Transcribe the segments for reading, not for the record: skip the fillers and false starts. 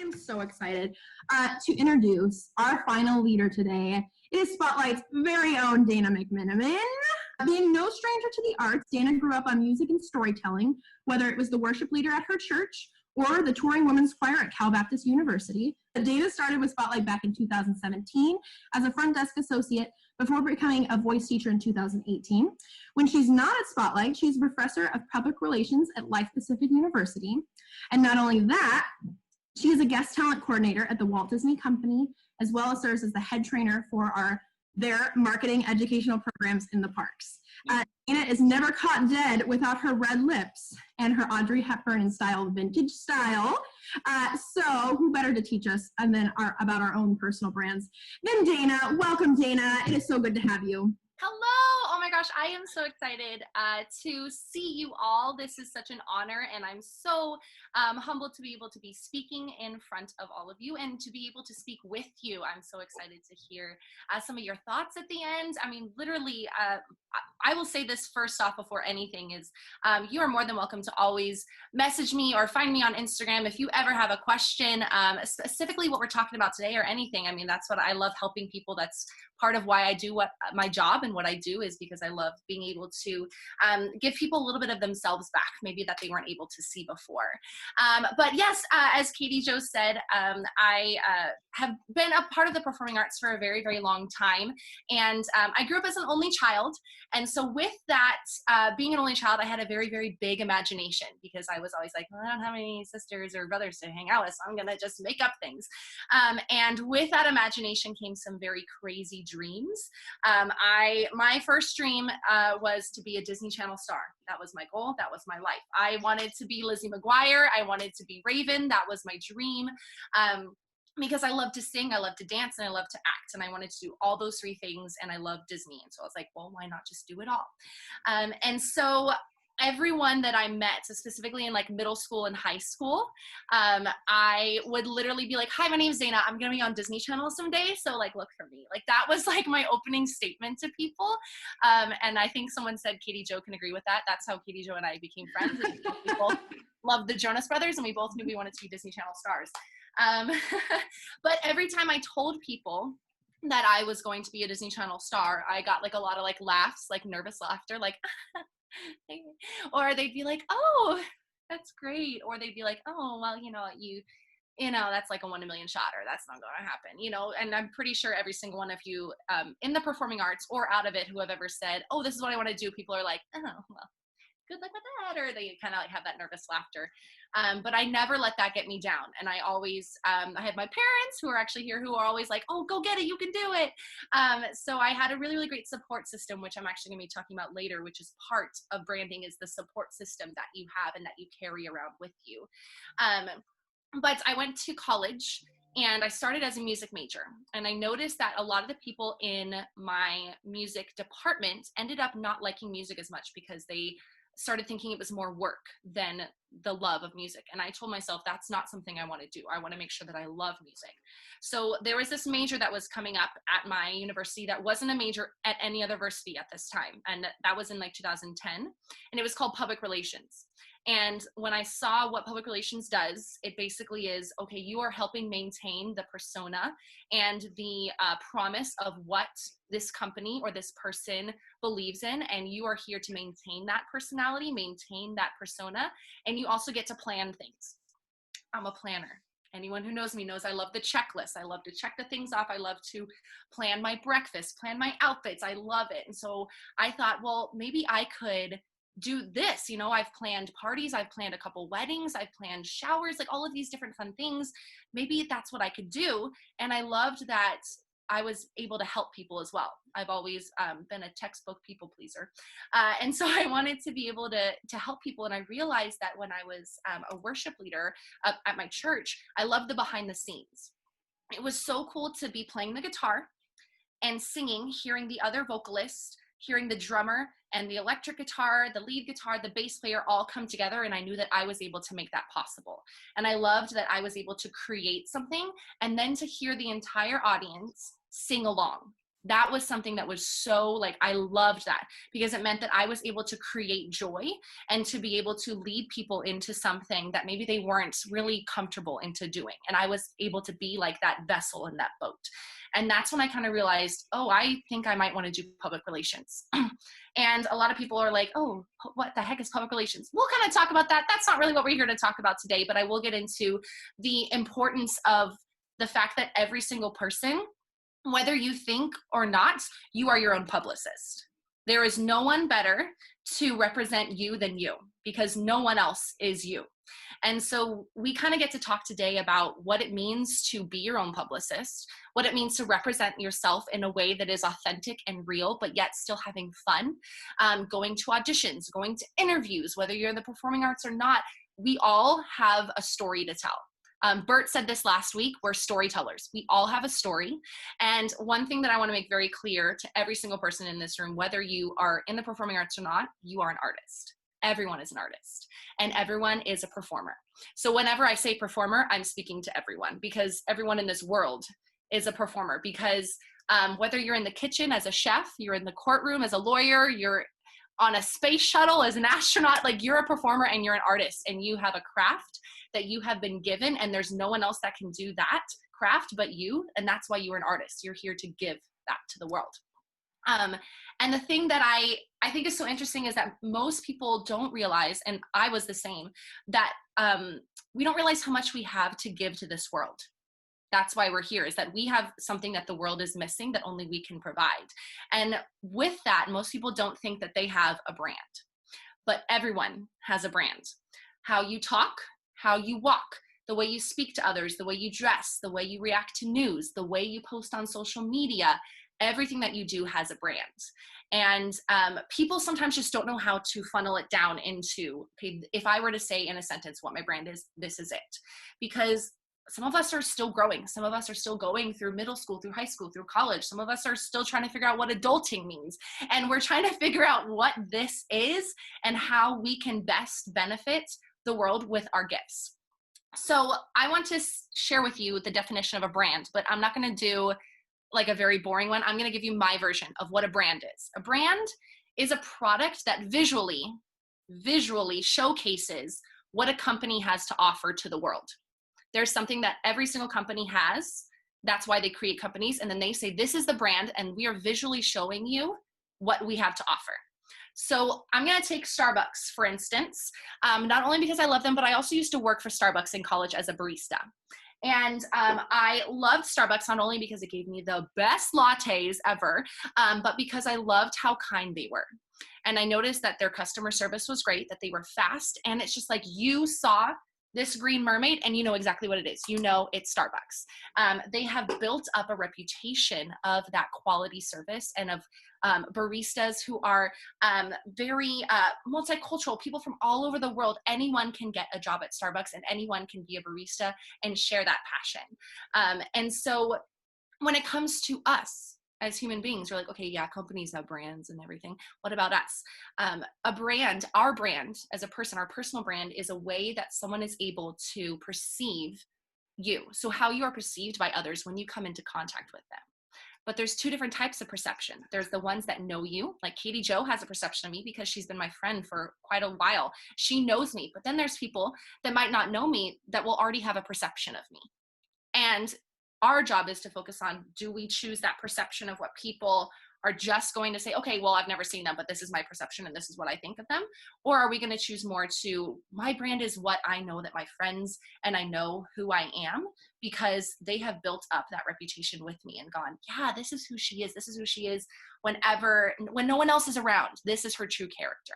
am so excited to introduce our final leader today. It is Spotlight's very own Dana McMenamin. Being no stranger to the arts, Dana grew up on music and storytelling, whether it was the worship leader at her church or the touring women's choir at Cal Baptist University. Dana started with Spotlight back in 2017 as a front desk associate before becoming a voice teacher in 2018. When she's not at Spotlight, she's a professor of public relations at Life Pacific University. And not only that, she is a guest talent coordinator at the Walt Disney Company, as well as serves as the head trainer for their marketing educational programs in the parks. Dana is never caught dead without her red lips and her Audrey Hepburn style, vintage style. So who better to teach us about our own personal brands than Dana? Welcome, Dana. It is so good to have you. Hello! Oh my gosh, I am so excited to see you all. This is such an honor, and I'm so humbled to be able to be speaking in front of all of you and to be able to speak with you. I'm so excited to hear some of your thoughts at the end. I mean, literally, I will say this first off before anything is you are more than welcome to always message me or find me on Instagram if you ever have a question, specifically what we're talking about today or anything. I mean, that's what I love, helping people. That's part of why I do my job and what I do, is because I love being able to give people a little bit of themselves back, maybe that they weren't able to see before. But yes, as Katie Jo said, I have been a part of the performing arts for a very, very long time. And I grew up as an only child. And so with that, being an only child, I had a very, very big imagination, because I was always like, well, I don't have any sisters or brothers to hang out with, so I'm going to just make up things. And with that imagination came some very crazy dreams. My first dream was to be a Disney Channel star. That was my goal. That was my life. I wanted to be Lizzie McGuire. I wanted to be Raven. That was my dream. Because I love to sing, I love to dance, and I love to act, and I wanted to do all those three things, and I love Disney. And so I was like, well, why not just do it all? And so everyone that I met, so specifically in like middle school and high school, I would literally be like, hi, my name is Dana. I'm going to be on Disney Channel someday. So like, look for me. Like that was like my opening statement to people. And I think someone said Katie Jo can agree with that. That's how Katie Jo and I became friends. We both loved the Jonas Brothers, and we both knew we wanted to be Disney Channel stars. But every time I told people that I was going to be a Disney Channel star, I got like a lot of like laughs, like nervous laughter, like, or they'd be like, oh, that's great. Or they'd be like, oh, well, you know, that's like a 1 in a million shot, or that's not going to happen, and I'm pretty sure every single one of you in the performing arts or out of it who have ever said, oh, this is what I want to do, people are like, oh, well, good luck with that, or they kind of like have that nervous laughter. But I never let that get me down. And I always, I had my parents who are actually here who are always like, oh, go get it, you can do it. So I had a really, really great support system, which I'm actually gonna be talking about later, which is part of branding, is the support system that you have and that you carry around with you. But I went to college, and I started as a music major, and I noticed that a lot of the people in my music department ended up not liking music as much, because they started thinking it was more work than the love of music. And I told myself, that's not something I want to do. I want to make sure that I love music. So there was this major that was coming up at my university that wasn't a major at any other university at this time. And that was in like 2010. And it was called public relations. And when I saw what public relations does, it basically is, okay, you are helping maintain the persona and the promise of what this company or this person believes in, and you are here to maintain that personality, maintain that persona, and you also get to plan things. I'm a planner. Anyone who knows me knows I love the checklist. I love to check the things off. I love to plan my breakfast, plan my outfits. I love it. And so I thought, well, maybe I could do this. I've planned parties, I've planned a couple weddings, I've planned showers, like all of these different fun things. Maybe that's what I could do. And I loved that I was able to help people as well. I've always been a textbook people pleaser. And so I wanted to be able to help people. And I realized that when I was a worship leader at my church, I loved the behind the scenes. It was so cool to be playing the guitar and singing, hearing the other vocalists, hearing the drummer and the electric guitar, the lead guitar, the bass player all come together. And I knew that I was able to make that possible. And I loved that I was able to create something and then to hear the entire audience sing along that was something that was so like, I loved that because it meant that I was able to create joy and to be able to lead people into something that maybe they weren't really comfortable into doing. And I was able to be like that vessel in that boat. And that's when I kind of realized, oh, I think I might want to do public relations. And a lot of people are like, oh, what the heck is public relations? We'll kind of talk about that. That's not really what we're here to talk about today, but I will get into the importance of the fact that every single person, whether you think or not, you are your own publicist. There is no one better to represent you than you, because no one else is you. And so we kind of get to talk today about what it means to be your own publicist, what it means to represent yourself in a way that is authentic and real, but yet still having fun, going to auditions, going to interviews, whether you're in the performing arts or not. We all have a story to tell. Bert said this last week, we're storytellers. We all have a story. And one thing that I want to make very clear to every single person in this room, whether you are in the performing arts or not, you are an artist. Everyone is an artist and everyone is a performer. So whenever I say performer, I'm speaking to everyone, because everyone in this world is a performer. Because whether you're in the kitchen as a chef, you're in the courtroom as a lawyer, you're on a space shuttle as an astronaut, like you're a performer and you're an artist and you have a craft that you have been given, and there's no one else that can do that craft but you, and that's why you're an artist. You're here to give that to the world. And the thing that I think is so interesting is that most people don't realize, and I was the same, that we don't realize how much we have to give to this world. That's why we're here, is that we have something that the world is missing that only we can provide. And with that, most people don't think that they have a brand, but everyone has a brand. How you talk, how you walk, the way you speak to others, the way you dress, the way you react to news, the way you post on social media, everything that you do has a brand. And people sometimes just don't know how to funnel it down into, okay, if I were to say in a sentence what my brand is, this is it. Because some of us are still growing. Some of us are still going through middle school, through high school, through college. Some of us are still trying to figure out what adulting means. And we're trying to figure out what this is and how we can best benefit the world with our gifts. So I want to share with you the definition of a brand, but I'm not going to do like a very boring one. I'm going to give you my version of what a brand is. A brand is a product that visually showcases what a company has to offer to the world. There's something that every single company has. That's why they create companies. And then they say, this is the brand, and we are visually showing you what we have to offer. So I'm going to take Starbucks, for instance, not only because I love them, but I also used to work for Starbucks in college as a barista. And I loved Starbucks not only because it gave me the best lattes ever, but because I loved how kind they were. And I noticed that their customer service was great, that they were fast. And it's just like, you saw this green mermaid and you know exactly what it is. You know it's Starbucks. They have built up a reputation of that quality service and of baristas who are very multicultural, people from all over the world. Anyone can get a job at Starbucks and anyone can be a barista and share that passion. And so when it comes to us as human beings, we're like, okay, yeah, companies have brands and everything. What about us? A brand, our brand as a person, our personal brand is a way that someone is able to perceive you. So how you are perceived by others when you come into contact with them. But there's two different types of perception. There's the ones that know you, like Katie Jo has a perception of me because she's been my friend for quite a while. She knows me, but then there's people that might not know me that will already have a perception of me. And our job is to focus on, do we choose that perception of what people are just going to say, okay, well, I've never seen them, but this is my perception and this is what I think of them? Or are we going to choose more to, my brand is what I know that my friends and I know who I am because they have built up that reputation with me and gone, yeah, this is who she is. This is who she is when no one else is around. This is her true character.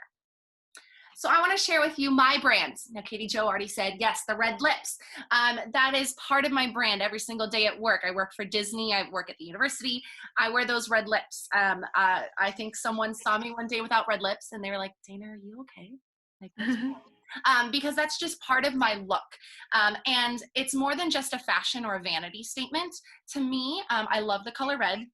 So I want to share with you my brand. Now, Katie Jo already said, yes, the red lips. That is part of my brand every single day at work. I work for Disney. I work at the university. I wear those red lips. I think someone saw me one day without red lips and they were like, Dana, are you okay? Like, because that's just part of my look. And it's more than just a fashion or a vanity statement. To me, I love the color red.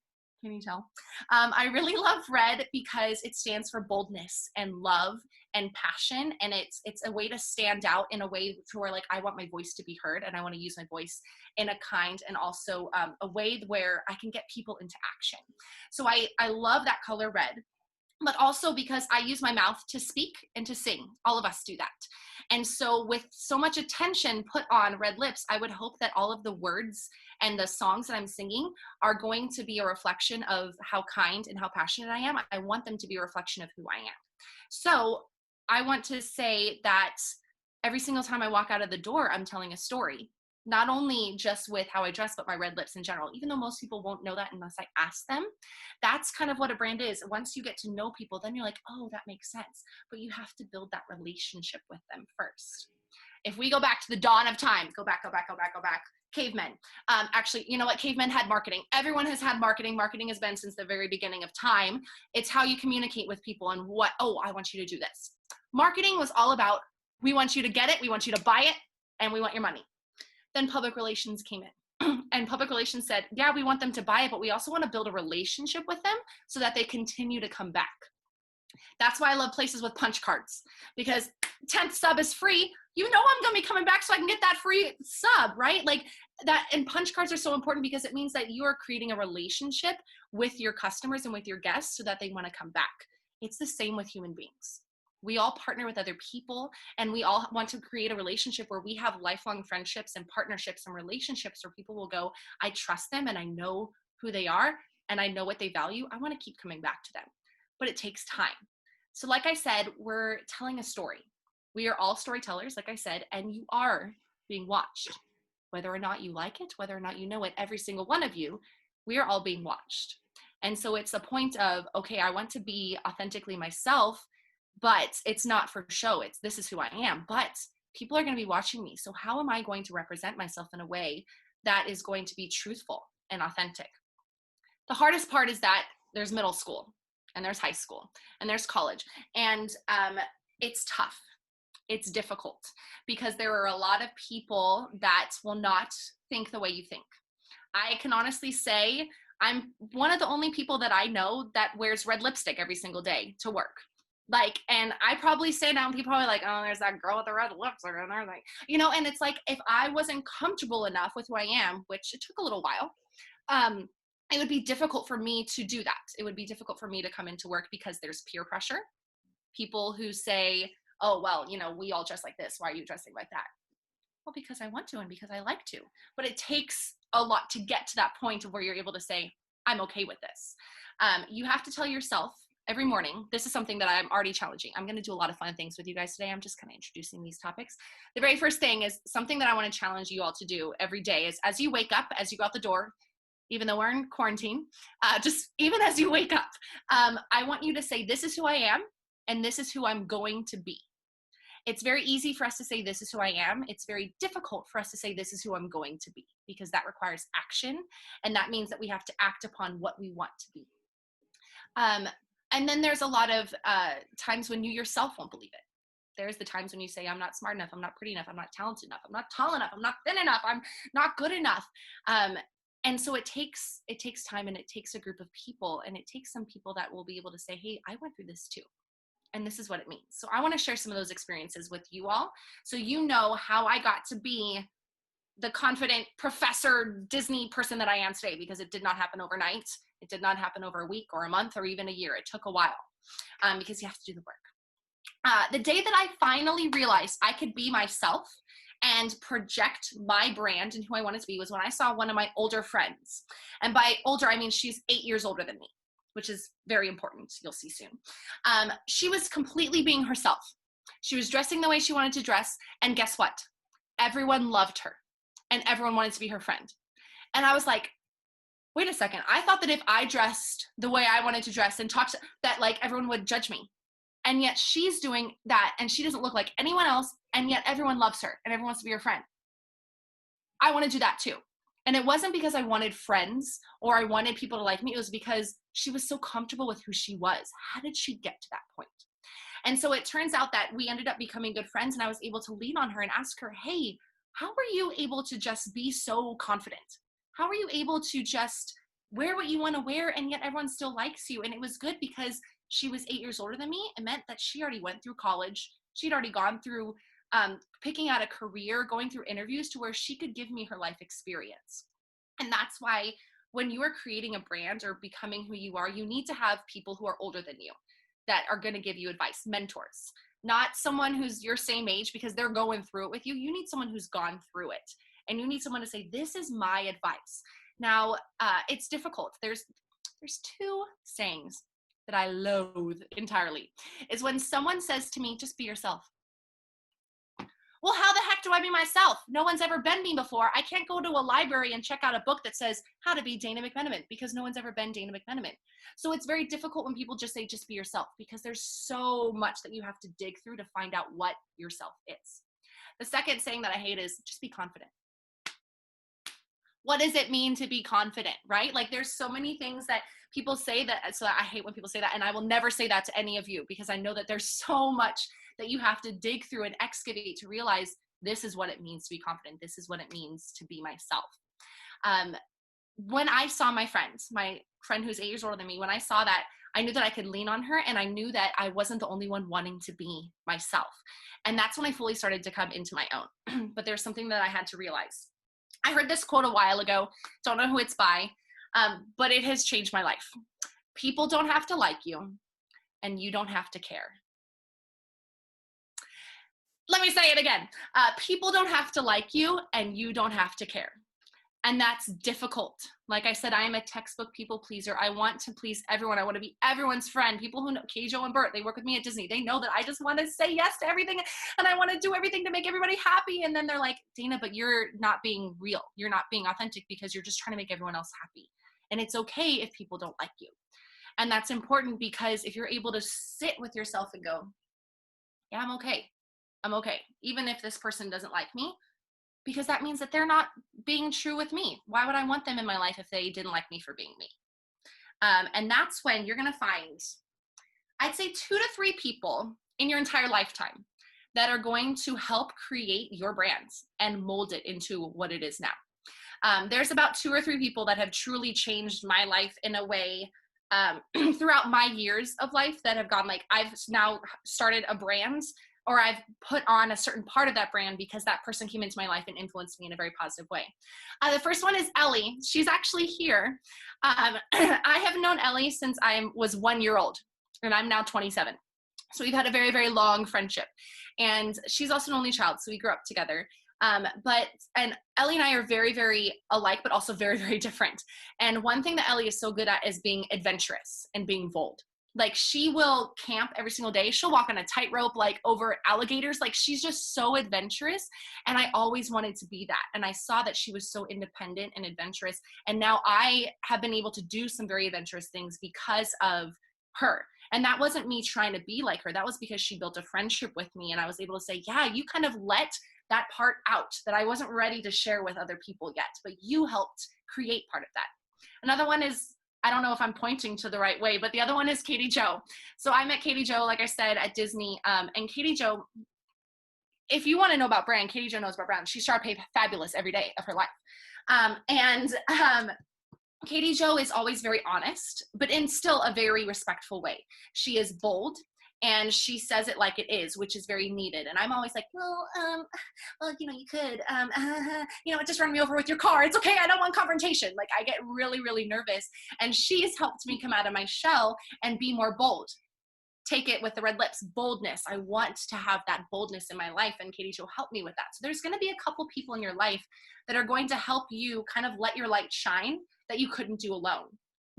Can you tell? I really love red because it stands for boldness and love and passion, and it's a way to stand out in a way to where, like, I want my voice to be heard, and I want to use my voice in a kind and also a way where I can get people into action. So I love that color red, but also because I use my mouth to speak and to sing. All of us do that. And so with so much attention put on red lips, I would hope that all of the words and the songs that I'm singing are going to be a reflection of how kind and how passionate I am. I want them to be a reflection of who I am. So I want to say that every single time I walk out of the door, I'm telling a story. Not only just with how I dress, but my red lips in general, even though most people won't know that unless I ask them. That's kind of what a brand is. Once you get to know people, then you're like, oh, that makes sense. But you have to build that relationship with them first. If we go back to the dawn of time, go back, cavemen. Actually, you know what? Cavemen had marketing. Everyone has had marketing. Marketing has been since the very beginning of time. It's how you communicate with people and what, oh, I want you to do this. Marketing was all about, we want you to get it, we want you to buy it, and we want your money. Then public relations came in. And public relations said, yeah, we want them to buy it, but we also want to build a relationship with them so that they continue to come back. That's why I love places with punch cards, because 10th sub is free. You know I'm going to be coming back so I can get that free sub, right? Like that. And punch cards are so important because it means that you are creating a relationship with your customers and with your guests so that they want to come back. It's the same with human beings. We all partner with other people, and we all want to create a relationship where we have lifelong friendships and partnerships and relationships where people will go, I trust them and I know who they are and I know what they value. I want to keep coming back to them, but it takes time. So like I said, we're telling a story. We are all storytellers, like I said, and you are being watched. Whether or not you like it, whether or not you know it, every single one of you, we are all being watched. And so it's a point of, okay, I want to be authentically myself, but it's not for show. This is who I am, but people are going to be watching me. So how am I going to represent myself in a way that is going to be truthful and authentic? The hardest part is that there's middle school and there's high school and there's college, and it's tough. It's difficult because there are a lot of people that will not think the way you think. I can honestly say I'm one of the only people that I know that wears red lipstick every single day to work. Like, and I probably say now, people are like, oh, there's that girl with the red lips, and they're like, you know, and it's like, if I wasn't comfortable enough with who I am, which it took a little while, it would be difficult for me to do that. It would be difficult for me to come into work because there's peer pressure. People who say, oh, well, you know, we all dress like this. Why are you dressing like that? Well, because I want to and because I like to. But it takes a lot to get to that point of where you're able to say, I'm okay with this. You have to tell yourself every morning, this is something that I'm already challenging. I'm going to do a lot of fun things with you guys today. I'm just kind of introducing these topics. The very first thing is something that I want to challenge you all to do every day is as you wake up, as you go out the door, even though we're in quarantine, just even as you wake up, I want you to say, this is who I am and this is who I'm going to be. It's very easy for us to say, this is who I am. It's very difficult for us to say, this is who I'm going to be, because that requires action. And that means that we have to act upon what we want to be. And then there's a lot of times when you yourself won't believe it. There's the times when you say, I'm not smart enough, I'm not pretty enough, I'm not talented enough, I'm not tall enough, I'm not thin enough, I'm not good enough. And so it takes time, and it takes a group of people, and it takes some people that will be able to say, hey, I went through this too. And this is what it means. So I want to share some of those experiences with you all, so you know how I got to be the confident professor Disney person that I am today, because it did not happen overnight. It did not happen over a week or a month or even a year. It took a while because you have to do the work. The day that I finally realized I could be myself and project my brand and who I wanted to be was when I saw one of my older friends. And by older, I mean she's 8 years older than me, which is very important. You'll see soon. She was completely being herself. She was dressing the way she wanted to dress. And guess what? Everyone loved her and everyone wanted to be her friend. And I was like, wait a second. I thought that if I dressed the way I wanted to dress and talked, that like everyone would judge me. And yet she's doing that and she doesn't look like anyone else. And yet everyone loves her and everyone wants to be her friend. I want to do that too. And it wasn't because I wanted friends or I wanted people to like me. It was because she was so comfortable with who she was. How did she get to that point? And so it turns out that we ended up becoming good friends, and I was able to lean on her and ask her, hey, how were you able to just be so confident? How were you able to just wear what you want to wear, and yet everyone still likes you. And it was good because she was 8 years older than me. It meant that she already went through college. She'd already gone through picking out a career, going through interviews to where she could give me her life experience. And that's why when you are creating a brand or becoming who you are, you need to have people who are older than you that are going to give you advice, mentors, not someone who's your same age because they're going through it with you. You need someone who's gone through it, and you need someone to say, this is my advice. Now, it's difficult. There's two sayings that I loathe entirely. Is when someone says to me, just be yourself. Well, how the heck do I be myself? No one's ever been me before. I can't go to a library and check out a book that says how to be Dana McMenamin because no one's ever been Dana McMenamin. So it's very difficult when people just say, just be yourself, because there's so much that you have to dig through to find out what yourself is. The second saying that I hate is just be confident. What does it mean to be confident, right? Like there's so many things that people say that, so I hate when people say that, and I will never say that to any of you because I know that there's so much that you have to dig through and excavate to realize this is what it means to be confident. This is what it means to be myself. When I saw my friend who's 8 years older than me, when I saw that, I knew that I could lean on her, and I knew that I wasn't the only one wanting to be myself. And that's when I fully started to come into my own. But there's something that I had to realize. I heard this quote a while ago. Don't know who it's by, but it has changed my life. People don't have to like you, and you don't have to care. Let me say it again. People don't have to like you, and you don't have to care. And that's difficult. Like I said, I am a textbook people pleaser. I want to please everyone. I want to be everyone's friend. People who know Katie Jo and Bert, they work with me at Disney. They know that I just want to say yes to everything, and I want to do everything to make everybody happy. And then they're like, Dana, but you're not being real. You're not being authentic because you're just trying to make everyone else happy. And it's okay if people don't like you. And that's important because if you're able to sit with yourself and go, yeah, I'm okay. I'm okay. Even if this person doesn't like me, because that means that they're not being true with me. Why would I want them in my life if they didn't like me for being me? And that's when you're going to find, I'd say 2 to 3 people in your entire lifetime that are going to help create your brands and mold it into what it is now. There's about 2 or 3 people that have truly changed my life in a way throughout my years of life that have gone like, I've now started a brand, or I've put on a certain part of that brand because that person came into my life and influenced me in a very positive way. The first one is Ellie. She's actually here. I have known Ellie since I was 1 year old, and I'm now 27. So we've had a very, very long friendship. And she's also an only child, so we grew up together. And Ellie and I are very, very alike, but also very, very different. And one thing that Ellie is so good at is being adventurous and being bold. Like she will camp every single day. She'll walk on a tightrope, like over alligators. Like she's just so adventurous. And I always wanted to be that. And I saw that she was so independent and adventurous. And now I have been able to do some very adventurous things because of her. And that wasn't me trying to be like her. That was because she built a friendship with me. And I was able to say, yeah, you kind of let that part out that I wasn't ready to share with other people yet, but you helped create part of that. Another one is, I don't know if I'm pointing to the right way, but the other one is Katie Jo. So I met Katie Jo, like I said, at Disney. And Katie Jo, if you want to know about brand, Katie Jo knows about brand. She's Sharpay fabulous every day of her life. Katie Jo is always very honest, but in still a very respectful way. She is bold, and she says it like it is, which is very needed. And I'm always like, well, you could, just run me over with your car. It's okay. I don't want confrontation. Like I get really, really nervous. And she has helped me come out of my shell and be more bold. Take it with the red lips, boldness. I want to have that boldness in my life, and Katie Jo helped me with that. So there's going to be a couple people in your life that are going to help you kind of let your light shine that you couldn't do alone.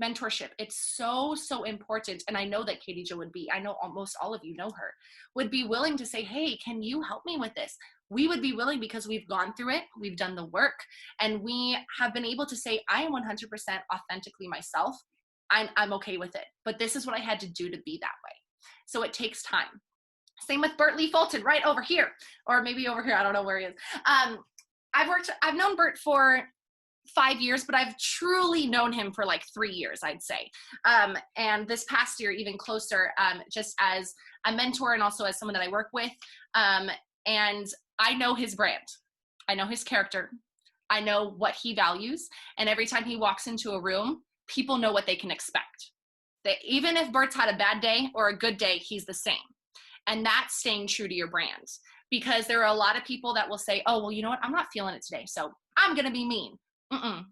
Mentorship, it's so, so important. And I know that Katie Jo would be, I know almost all of you know her, would be willing to say, hey, can you help me with this? We would be willing because we've gone through it, we've done the work, and we have been able to say, I am 100% authentically myself. I'm okay with it. But this is what I had to do to be that way. So it takes time. Same with Bert Lee Fulton, right over here, or maybe over here. I don't know where he is. I've known Bert for 5 years, but I've truly known him for like 3 years, I'd say. And this past year, even closer, just as a mentor and also as someone that I work with. And I know his brand. I know his character. I know what he values. And every time he walks into a room, people know what they can expect. That even if Bert's had a bad day or a good day, he's the same. And that's staying true to your brand, because there are a lot of people that will say, oh, well, you know what? I'm not feeling it today, so I'm going to be mean.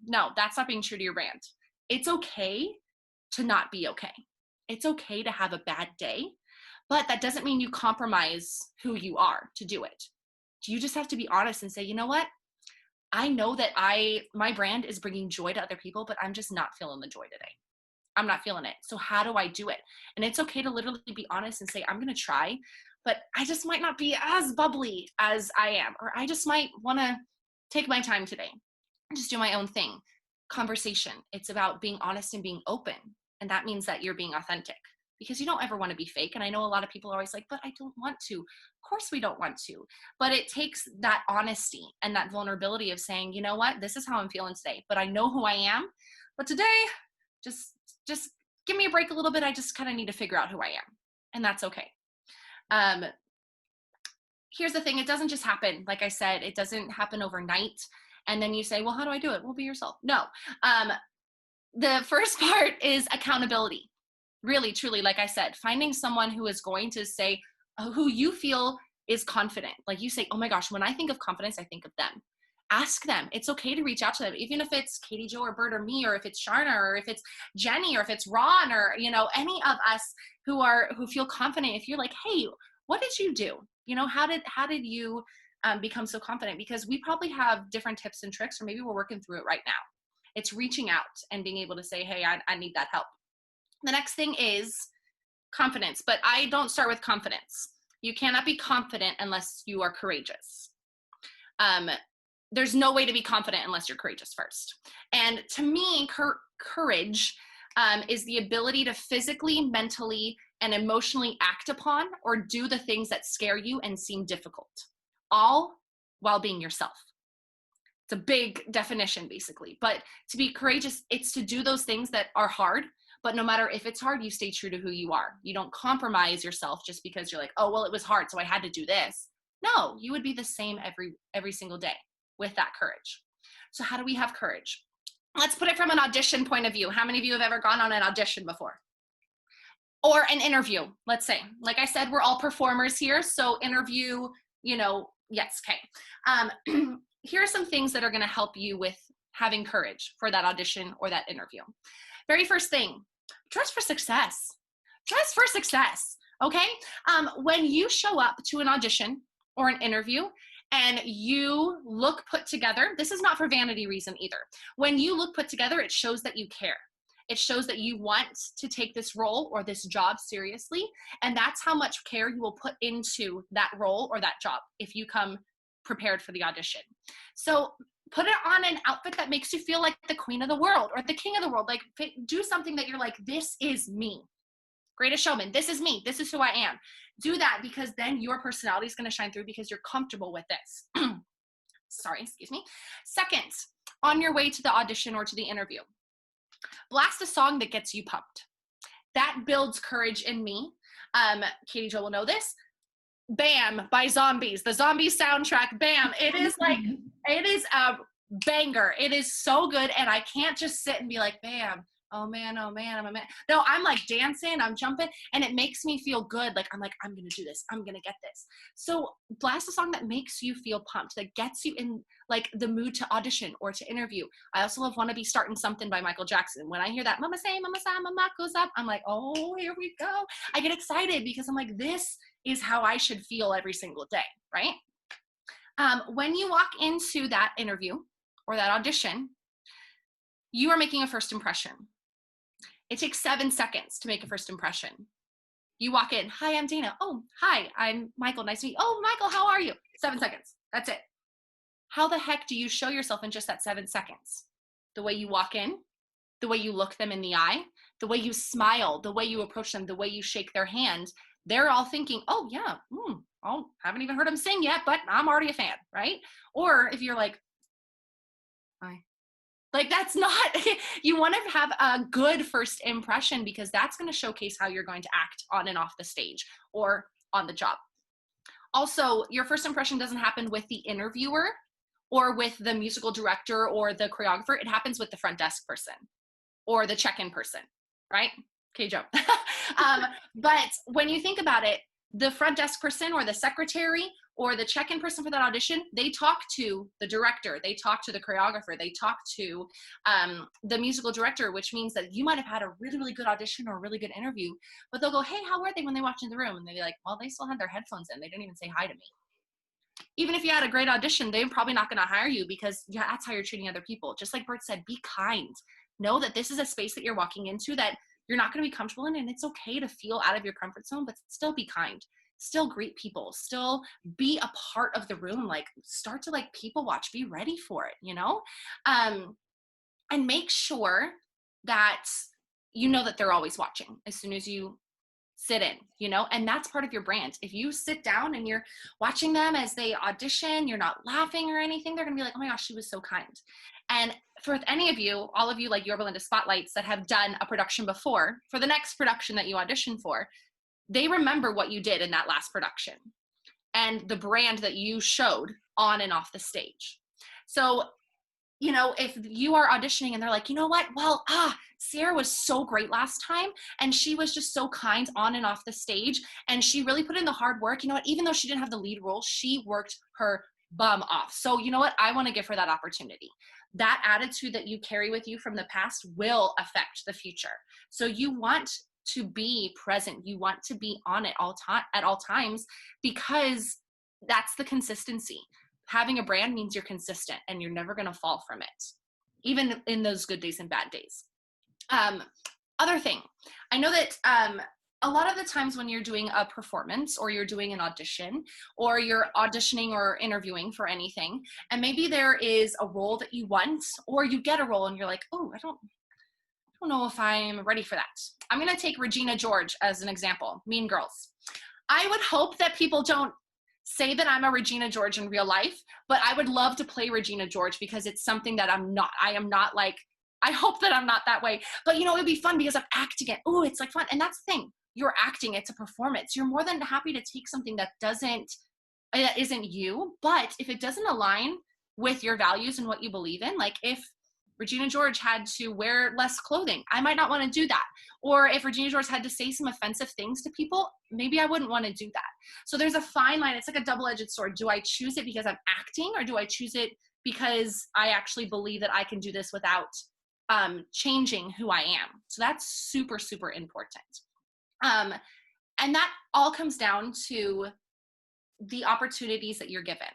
No, that's not being true to your brand. It's okay to not be okay. It's okay to have a bad day, but that doesn't mean you compromise who you are to do it. You just have to be honest and say, you know what? I know that my brand is bringing joy to other people, but I'm just not feeling the joy today. I'm not feeling it. So how do I do it? And it's okay to literally be honest and say, I'm going to try, but I just might not be as bubbly as I am, or I just might want to take my time today and just do my own thing. Conversation. It's about being honest and being open. And that means that you're being authentic, because you don't ever want to be fake. And I know a lot of people are always like, but I don't want to. Of course we don't want to, but it takes that honesty and that vulnerability of saying, you know what, this is how I'm feeling today, but I know who I am. But today, just give me a break a little bit. I just kind of need to figure out who I am. And that's okay. Here's the thing. It doesn't just happen. Like I said, it doesn't happen overnight. And then you say, well, how do I do it? Well, be yourself. No. The first part is accountability. Really, truly, like I said, finding someone who is going to say, who you feel is confident. Like you say, oh my gosh, when I think of confidence, I think of them. Ask them. It's okay to reach out to them, even if it's Katie Jo or Bert or me, or if it's Sharna, or if it's Jenny, or if it's Ron, or any of us who feel confident. If you're like, hey, what did you do? How did you become so confident? Because we probably have different tips and tricks, or maybe we're working through it right now. It's reaching out and being able to say, hey, I need that help. The next thing is confidence, but I don't start with confidence. You cannot be confident unless you are courageous. There's no way to be confident unless you're courageous first. And to me, courage is the ability to physically, mentally, and emotionally act upon or do the things that scare you and seem difficult, all while being yourself. It's a big definition, basically. But to be courageous, it's to do those things that are hard. But no matter if it's hard, you stay true to who you are. You don't compromise yourself just because you're like, oh, well, it was hard, so I had to do this. No, you would be the same every single day with that courage. So how do we have courage? Let's put it from an audition point of view. How many of you have ever gone on an audition before? Or an interview, let's say. Like I said, we're all performers here. So interview, yes, okay. Here are some things that are going to help you with having courage for that audition or that interview. Very first thing, dress for success. Dress for success, okay? When you show up to an audition or an interview and you look put together, this is not for vanity reason either. When you look put together, it shows that you care. It shows that you want to take this role or this job seriously, and that's how much care you will put into that role or that job if you come prepared for the audition. So put it on an outfit that makes you feel like the queen of the world or the king of the world. Like, do something that you're like, this is me. Greatest Showman, this is me. This is who I am. Do that, because then your personality is going to shine through because you're comfortable with this. Sorry, excuse me. Second, on your way to the audition or to the interview, blast a song that gets you pumped. That builds courage in me. Katie Jo will know this. Bam by Zombies, the Zombies soundtrack. Bam. It is a banger. It is so good. And I can't just sit and be like, bam, oh man, I'm a man. No, I'm like dancing, I'm jumping, and it makes me feel good. Like, I'm going to do this. I'm going to get this. So blast a song that makes you feel pumped, that gets you in like the mood to audition or to interview. I also love Wanna Be Startin' Something by Michael Jackson. When I hear that, mama say, mama sa, mama goes up, I'm like, oh, here we go. I get excited because I'm like, this is how I should feel every single day, right? When you walk into that interview or that audition, you are making a first impression. It takes 7 seconds to make a first impression. You walk in, hi, I'm Dana. Oh, hi, I'm Michael. Nice to meet you. Oh, Michael, how are you? 7 seconds. That's it. How the heck do you show yourself in just that 7 seconds? The way you walk in, the way you look them in the eye, the way you smile, the way you approach them, the way you shake their hand. They're all thinking, oh, yeah, I haven't even heard him sing yet, but I'm already a fan, right? Or if you're like, hi. Like, that's not, you want to have a good first impression, because that's going to showcase how you're going to act on and off the stage or on the job. Also, your first impression doesn't happen with the interviewer or with the musical director or the choreographer. It happens with the front desk person or the check-in person, right? Katie Jo. But when you think about it, the front desk person or the secretary or the check-in person for that audition, they talk to the director, they talk to the choreographer, they talk to the musical director, which means that you might have had a really, really good audition or a really good interview, but they'll go, hey, how were they when they walked in the room? And they'll be like, well, they still had their headphones in. They didn't even say hi to me. Even if you had a great audition, they're probably not going to hire you because that's how you're treating other people. Just like Bert said, be kind. Know that this is a space that you're walking into that you're not going to be comfortable in, and it's okay to feel out of your comfort zone, but still be kind. Still greet people. Still be a part of the room. Like, start to like people watch. Be ready for it, you know? And make sure that you know that they're always watching as soon as you sit in, you know, and that's part of your brand. If you sit down and you're watching them as they audition, you're not laughing or anything, they're gonna be like, oh my gosh, she was so kind. And for any of you, all of you like Yorba Spotlights that have done a production before, for the next production that you audition for, they remember what you did in that last production and the brand that you showed on and off the stage. So, you know, if you are auditioning and they're like, you know what, well, Sierra was so great last time, and she was just so kind on and off the stage, and she really put in the hard work. You know what, even though she didn't have the lead role, she worked her bum off. So you know what, I want to give her that opportunity. That attitude that you carry with you from the past will affect the future. So you want to be present. You want to be on it at all times, because that's the consistency. Having a brand means you're consistent and you're never going to fall from it, even in those good days and bad days. Other thing, I know that a lot of the times when you're doing a performance or you're doing an audition or you're auditioning or interviewing for anything, and maybe there is a role that you want, or you get a role and you're like, oh, I don't know if I'm ready for that. I'm going to take Regina George as an example, Mean Girls. I would hope that people don't say that I'm a Regina George in real life, but I would love to play Regina George because it's something that I'm not. I am not like, I hope that I'm not that way, but you know, it'd be fun because I'm acting it. Oh, it's like fun. And that's the thing. You're acting, it's a performance. You're more than happy to take something that isn't you, but if it doesn't align with your values and what you believe in, like if Regina George had to wear less clothing, I might not want to do that. Or if Regina George had to say some offensive things to people, maybe I wouldn't want to do that. So there's a fine line. It's like a double-edged sword. Do I choose it because I'm acting, or do I choose it because I actually believe that I can do this without changing who I am? So that's super, super important. And that all comes down to the opportunities that you're given.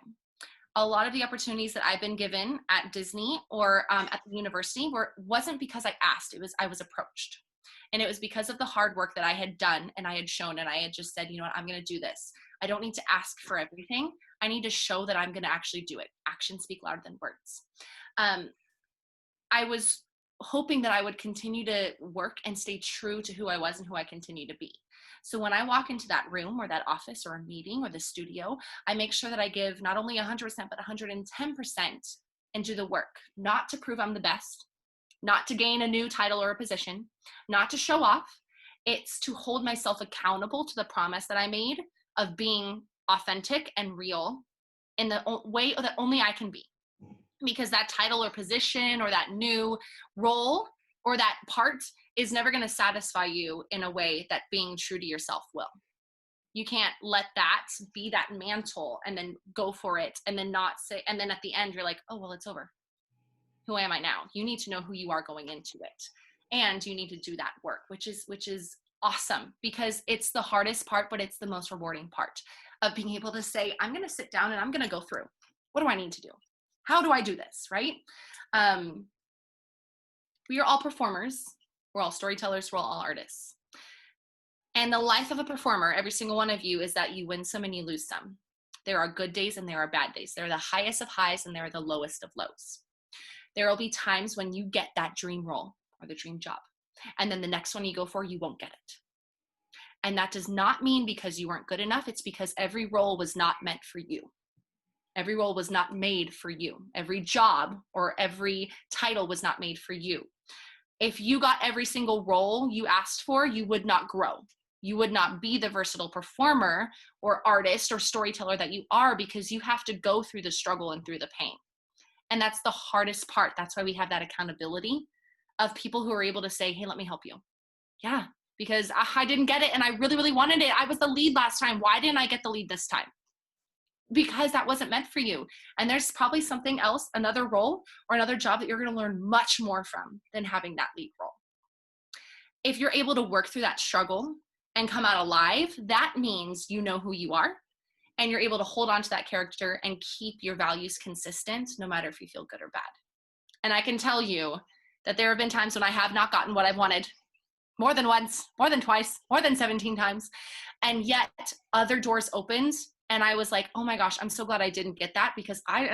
A lot of the opportunities that I've been given at Disney or at the university wasn't because I asked, I was approached. And it was because of the hard work that I had done and I had shown, and I had just said, you know what, I'm going to do this. I don't need to ask for everything. I need to show that I'm going to actually do it. Actions speak louder than words. I was hoping that I would continue to work and stay true to who I was and who I continue to be. So when I walk into that room or that office or a meeting or the studio, I make sure that I give not only 100%, but 110% and do the work, not to prove I'm the best, not to gain a new title or a position, not to show off. It's to hold myself accountable to the promise that I made of being authentic and real in the way that only I can be. Because that title or position or that new role or that part is never going to satisfy you in a way that being true to yourself will. You can't let that be that mantle and then go for it and then not say, and then at the end you're like, oh, well, it's over. Who am I now? You need to know who you are going into it. And you need to do that work, which is awesome, because it's the hardest part, but it's the most rewarding part of being able to say, I'm going to sit down and I'm going to go through. What do I need to do? How do I do this, right? We are all performers. We're all storytellers. We're all artists. And the life of a performer, every single one of you, is that you win some and you lose some. There are good days and there are bad days. There are the highest of highs and there are the lowest of lows. There will be times when you get that dream role or the dream job. And then the next one you go for, you won't get it. And that does not mean because you weren't good enough. It's because every role was not meant for you. Every role was not made for you. Every job or every title was not made for you. If you got every single role you asked for, you would not grow. You would not be the versatile performer or artist or storyteller that you are, because you have to go through the struggle and through the pain. And that's the hardest part. That's why we have that accountability of people who are able to say, hey, let me help you. Yeah, because I didn't get it and I really, really wanted it. I was the lead last time. Why didn't I get the lead this time? Because that wasn't meant for you. And there's probably something else, another role or another job that you're going to learn much more from than having that lead role. If you're able to work through that struggle and come out alive, that means you know who you are and you're able to hold on to that character and keep your values consistent, no matter if you feel good or bad. And I can tell you that there have been times when I have not gotten what I've wanted, more than once, more than twice, more than 17 times. And yet other doors opened and I was like, oh my gosh, I'm so glad I didn't get that, because I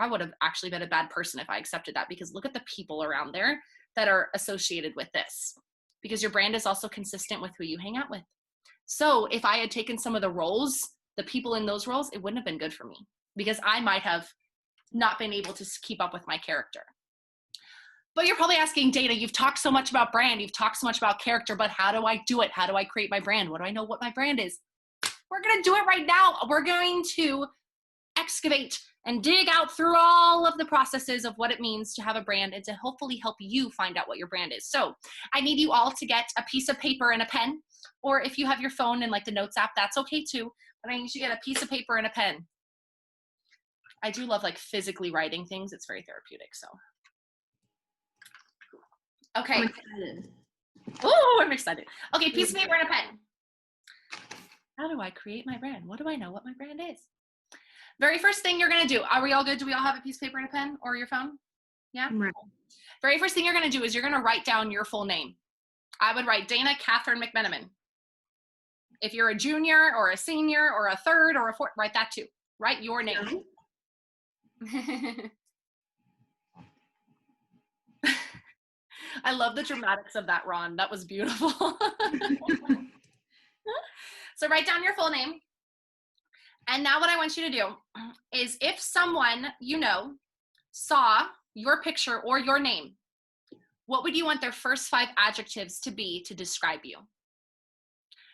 would have actually been a bad person if I accepted that, because look at the people around there that are associated with this, because your brand is also consistent with who you hang out with. So if I had taken some of the roles, the people in those roles, it wouldn't have been good for me, because I might have not been able to keep up with my character. But you're probably asking, Dana, you've talked so much about brand, you've talked so much about character, but how do I do it? How do I create my brand? What do I know what my brand is? We're going to do it right now. We're going to excavate and dig out through all of the processes of what it means to have a brand and to hopefully help you find out what your brand is. So I need you all to get a piece of paper and a pen, or if you have your phone and like the notes app, that's okay too. But I need you to get a piece of paper and a pen. I do love like physically writing things. It's very therapeutic. So. Okay. I'm excited. Oh, I'm excited. Okay, piece of paper and a pen. How do I create my brand? What do I know what my brand is? Very first thing you're going to do. Are we all good? Do we all have a piece of paper and a pen or your phone? Yeah? Right. Very first thing you're going to do is you're going to write down your full name. I would write Dana Catherine McMenamin. If you're a junior or a senior or a third or a fourth, write that too. Write your name. I love the dramatics of that, Ron. That was beautiful. So write down your full name. And now what I want you to do is, if someone you know saw your picture or your name, what would you want their first 5 adjectives to be to describe you?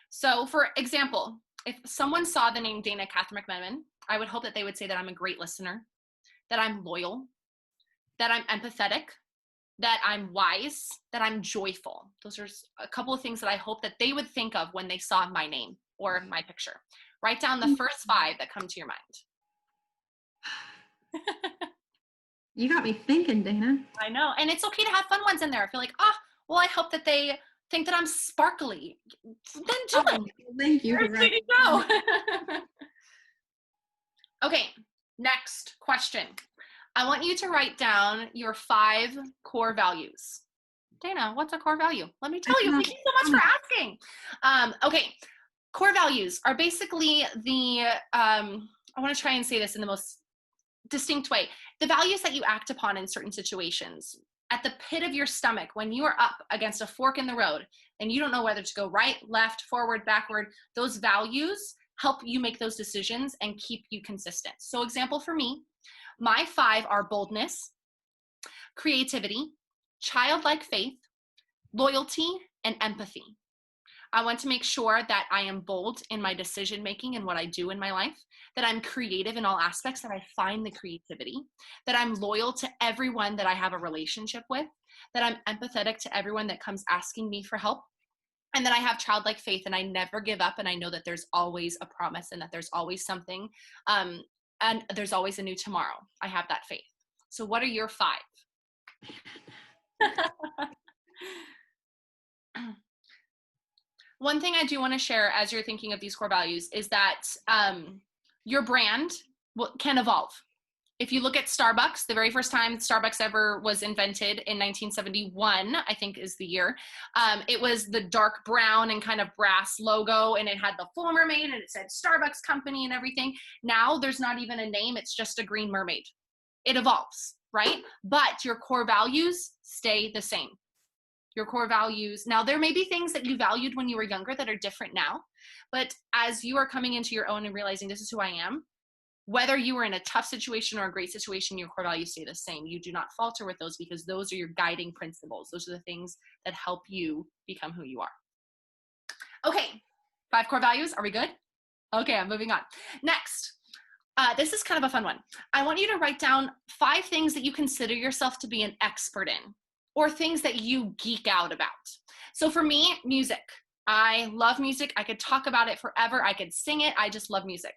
So for example, if someone saw the name Dana Catherine McMenamin, I would hope that they would say that I'm a great listener, that I'm loyal, that I'm empathetic, that I'm wise, that I'm joyful. Those are a couple of things that I hope that they would think of when they saw my name or my picture. Write down the first 5 that come to your mind. You got me thinking, Dana. I know. And it's okay to have fun ones in there. I feel like, well, I hope that they think that I'm sparkly. Then do it. Thank you. Ready to go. Okay, next question. I want you to write down your 5 core values. Dana, what's a core value? Let me tell you. Thank you so much for asking. Okay, core values are basically the, I want to try and say this in the most distinct way, the values that you act upon in certain situations. At the pit of your stomach, when you are up against a fork in the road and you don't know whether to go right, left, forward, backward, those values help you make those decisions and keep you consistent. So example for me, my 5 are boldness, creativity, childlike faith, loyalty, and empathy. I want to make sure that I am bold in my decision making and what I do in my life, that I'm creative in all aspects, that I find the creativity, that I'm loyal to everyone that I have a relationship with, that I'm empathetic to everyone that comes asking me for help, and that I have childlike faith and I never give up, and I know that there's always a promise and that there's always something, and there's always a new tomorrow. I have that faith. So what are your 5? One thing I do want to share as you're thinking of these core values is that your brand can evolve. If you look at Starbucks, the very first time Starbucks ever was invented in 1971, I think is the year, it was the dark brown and kind of brass logo, and it had the full mermaid and it said Starbucks Company and everything. Now there's not even a name, it's just a green mermaid. It evolves, right? But your core values stay the same. Your core values, now there may be things that you valued when you were younger that are different now, but as you are coming into your own and realizing this is who I am, whether you were in a tough situation or a great situation, your core values stay the same. You do not falter with those because those are your guiding principles. Those are the things that help you become who you are. Okay, 5 core values. Are we good? Okay, I'm moving on. Next, this is kind of a fun one. I want you to write down 5 things that you consider yourself to be an expert in, or things that you geek out about. So for me, music. I love music. I could talk about it forever. I could sing it. I just love music.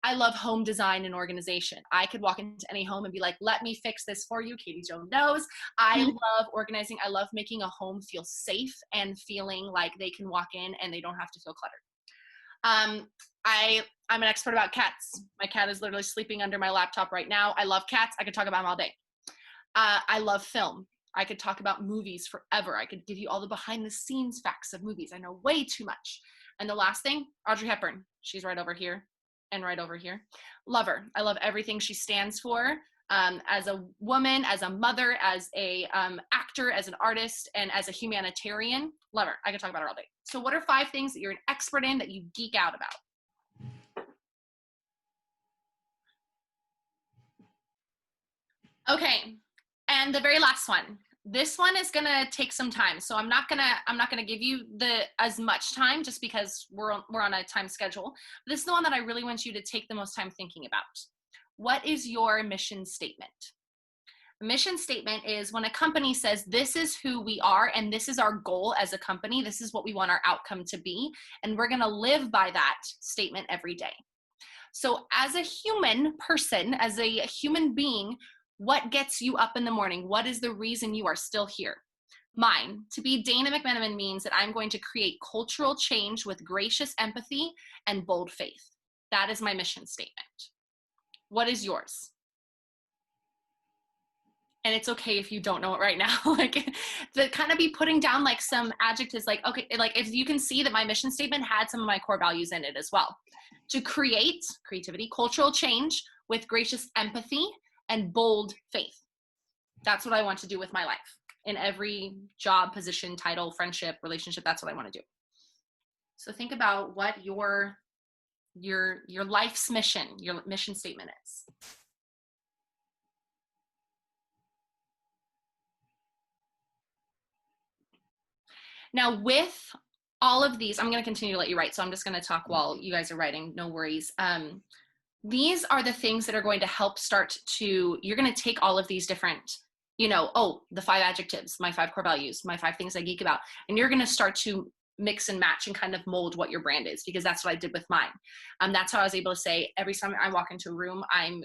I love home design and organization. I could walk into any home and be like, let me fix this for you. Katie Jo knows. I love organizing. I love making a home feel safe and feeling like they can walk in and they don't have to feel cluttered. I'm an expert about cats. My cat is literally sleeping under my laptop right now. I love cats. I could talk about them all day. I love film. I could talk about movies forever. I could give you all the behind the scenes facts of movies. I know way too much. And the last thing, Audrey Hepburn. She's right over here and right over here. Love her. I love everything she stands for, as a woman, as a mother, as a actor, as an artist, and as a humanitarian. Love her. I could talk about her all day. So what are 5 things that you're an expert in that you geek out about? Okay, and the very last one. This one is gonna take some time, so I'm not gonna give you as much time just because we're on a time schedule. This is the one that I really want you to take the most time thinking about. What is your mission statement? A mission statement is when a company says, this is who we are and this is our goal as a company, this is what we want our outcome to be, and we're gonna live by that statement every day. So as a human person, as a human being, what gets you up in the morning? What is the reason you are still here? Mine, to be Dana McMenamin, means that I'm going to create cultural change with gracious empathy and bold faith. That is my mission statement. What is yours? And it's okay if you don't know it right now. Like, to kind of be putting down like some adjectives, like, okay, like if you can see that my mission statement had some of my core values in it as well. To create creativity, cultural change with gracious empathy and bold faith. That's what I want to do with my life. In every job, position, title, friendship, relationship, that's what I want to do. So think about what your life's mission, your mission statement is. Now with all of these, I'm going to continue to let you write, so I'm just going to talk while you guys are writing, no worries. These are the things that are going to help you're going to take all of these different, the 5 adjectives, my 5 core values, my 5 things I geek about, and you're going to start to mix and match and kind of mold what your brand is, because that's what I did with mine. That's how I was able to say every time I walk into a room, I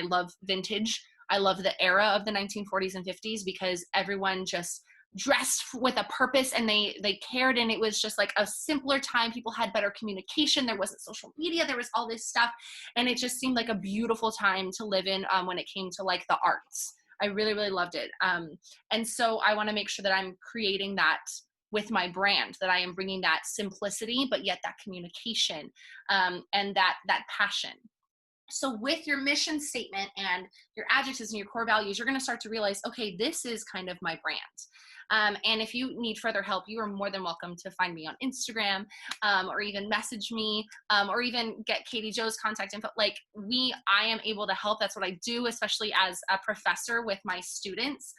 love vintage. I love the era of the 1940s and 50s because everyone just dressed with a purpose and they cared, and it was just like a simpler time. People had better communication. There wasn't social media. There was all this stuff, and it just seemed like a beautiful time to live in when it came to like the arts. I really, really loved it. And so I want to make sure that I'm creating that with my brand, that I am bringing that simplicity, but yet that communication and that passion. So with your mission statement and your adjectives and your core values, you're going to start to realize, okay, this is kind of my brand. And if you need further help, you are more than welcome to find me on Instagram, or even message me, or even get Katie Jo's contact info. Like I am able to help. That's what I do, especially as a professor with my students.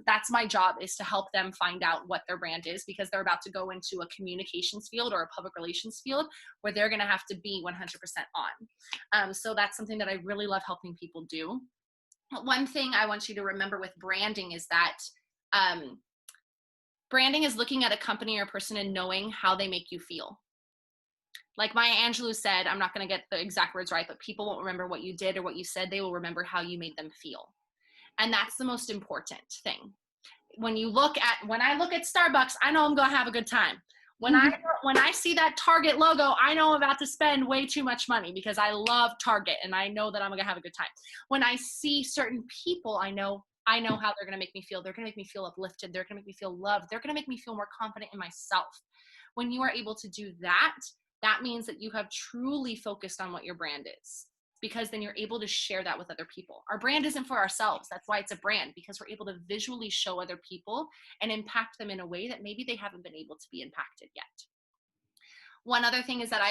That's my job, is to help them find out what their brand is, because they're about to go into a communications field or a public relations field where they're going to have to be 100% on. So that's something that I really love helping people do. One thing I want you to remember with branding is that branding is looking at a company or a person and knowing how they make you feel. Like Maya Angelou said, I'm not going to get the exact words right, but people won't remember what you did or what you said. They will remember how you made them feel. And that's the most important thing. When I look at Starbucks, I know I'm going to have a good time. When I see that Target logo, I know I'm about to spend way too much money because I love Target and I know that I'm going to have a good time. When I see certain people, I know how they're going to make me feel. They're going to make me feel uplifted. They're going to make me feel loved. They're going to make me feel more confident in myself. When you are able to do that, that means that you have truly focused on what your brand is, because then you're able to share that with other people. Our brand isn't for ourselves. That's why it's a brand, because we're able to visually show other people and impact them in a way that maybe they haven't been able to be impacted yet. One other thing is that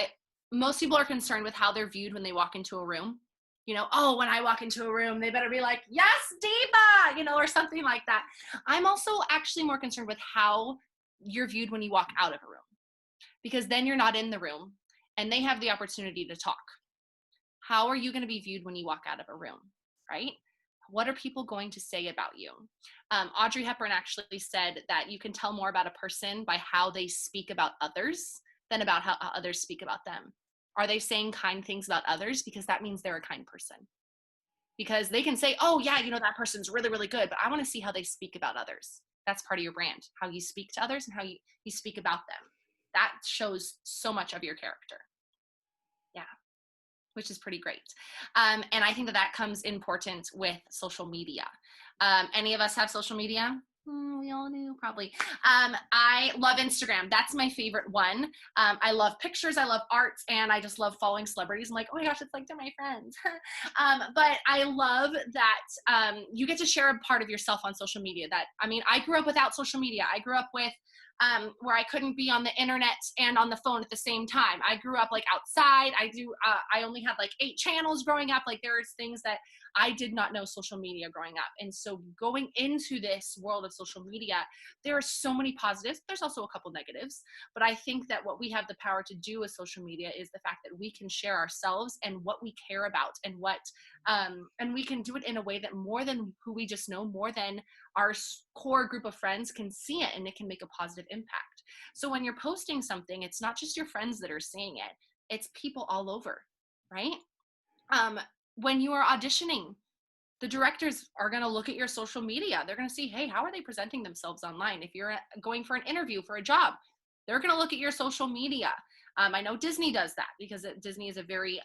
most people are concerned with how they're viewed when they walk into a room. When I walk into a room, they better be like, yes, diva, or something like that. I'm also actually more concerned with how you're viewed when you walk out of a room, because then you're not in the room and they have the opportunity to talk. How are you going to be viewed when you walk out of a room, right? What are people going to say about you? Audrey Hepburn actually said that you can tell more about a person by how they speak about others than about how others speak about them. Are they saying kind things about others? Because that means they're a kind person. Because they can say, oh yeah, that person's really, really good, but I want to see how they speak about others. That's part of your brand, how you speak to others and how you speak about them. That shows so much of your character. Yeah, which is pretty great. And I think that comes important with social media. Any of us have social media? We all do, probably. I love Instagram. That's my favorite one. I love pictures. I love art. And I just love following celebrities. I'm like, oh my gosh, it's like they're my friends. But I love that you get to share a part of yourself on social media. I grew up without social media. I grew up with where I couldn't be on the internet and on the phone at the same time. I grew up like outside. I only had like 8 channels growing up. Like there's things that I did not know social media growing up. And so going into this world of social media, there are so many positives. There's also a couple negatives, but I think that what we have the power to do with social media is the fact that we can share ourselves and what we care about and and we can do it in a way that more than who we just know, more than our core group of friends can see it, and it can make a positive impact. So when you're posting something, it's not just your friends that are seeing it, it's people all over, right? When you are auditioning, the directors are going to look at your social media. They're going to see, hey, how are they presenting themselves online? If you're going for an interview for a job, they're going to look at your social media. I know Disney does that because Disney is a very,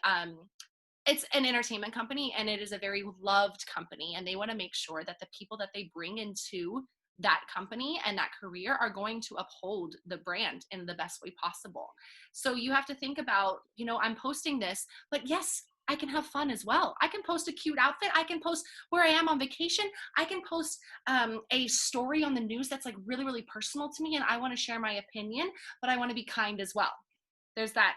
it's an entertainment company, and it is a very loved company, and they want to make sure that the people that they bring into that company and that career are going to uphold the brand in the best way possible. So you have to think about, I'm posting this, but yes, I can have fun as well. I can post a cute outfit. I can post where I am on vacation. I can post a story on the news that's like really, really personal to me, and I want to share my opinion, but I want to be kind as well. It's that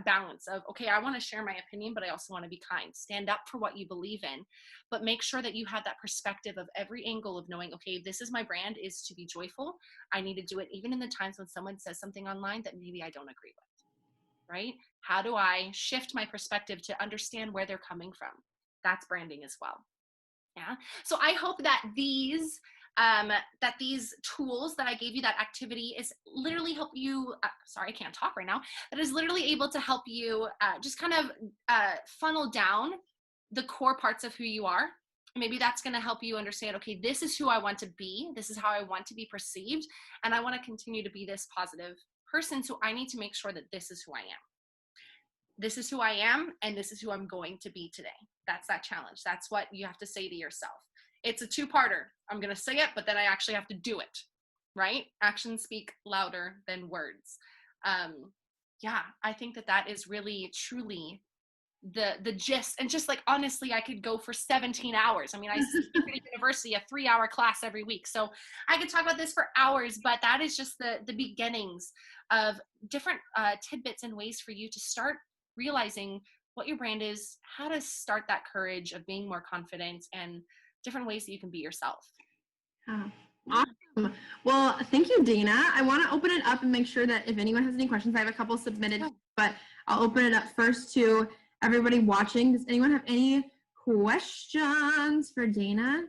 balance of, okay, I want to share my opinion, but I also want to be kind. Stand up for what you believe in, but make sure that you have that perspective of every angle of knowing, okay, this is my brand, is to be joyful. I need to do it even in the times when someone says something online that maybe I don't agree with, right? How do I shift my perspective to understand where they're coming from? That's branding as well. Yeah. So I hope that these tools that I gave you, that activity, is literally help you, sorry, I can't talk right now, that is literally able to help you just kind of funnel down the core parts of who you are. Maybe that's going to help you understand, okay, this is who I want to be. This is how I want to be perceived. And I want to continue to be this positive person. So I need to make sure that this is who I am. This is who I am, and this is who I'm going to be today. That's that challenge. That's what you have to say to yourself. It's a 2-parter. I'm going to say it, but then I actually have to do it, right? Actions speak louder than words. I think that is really, truly the gist. And just like, honestly, I could go for 17 hours. I speak at university, a 3-hour class every week. So I could talk about this for hours, but that is just the beginnings of different tidbits and ways for you to start realizing what your brand is, how to start that courage of being more confident, and different ways that you can be yourself. Awesome. Well, thank you, Dana. I want to open it up and make sure that if anyone has any questions, I have a couple submitted, but I'll open it up first to everybody watching. Does anyone have any questions for Dana?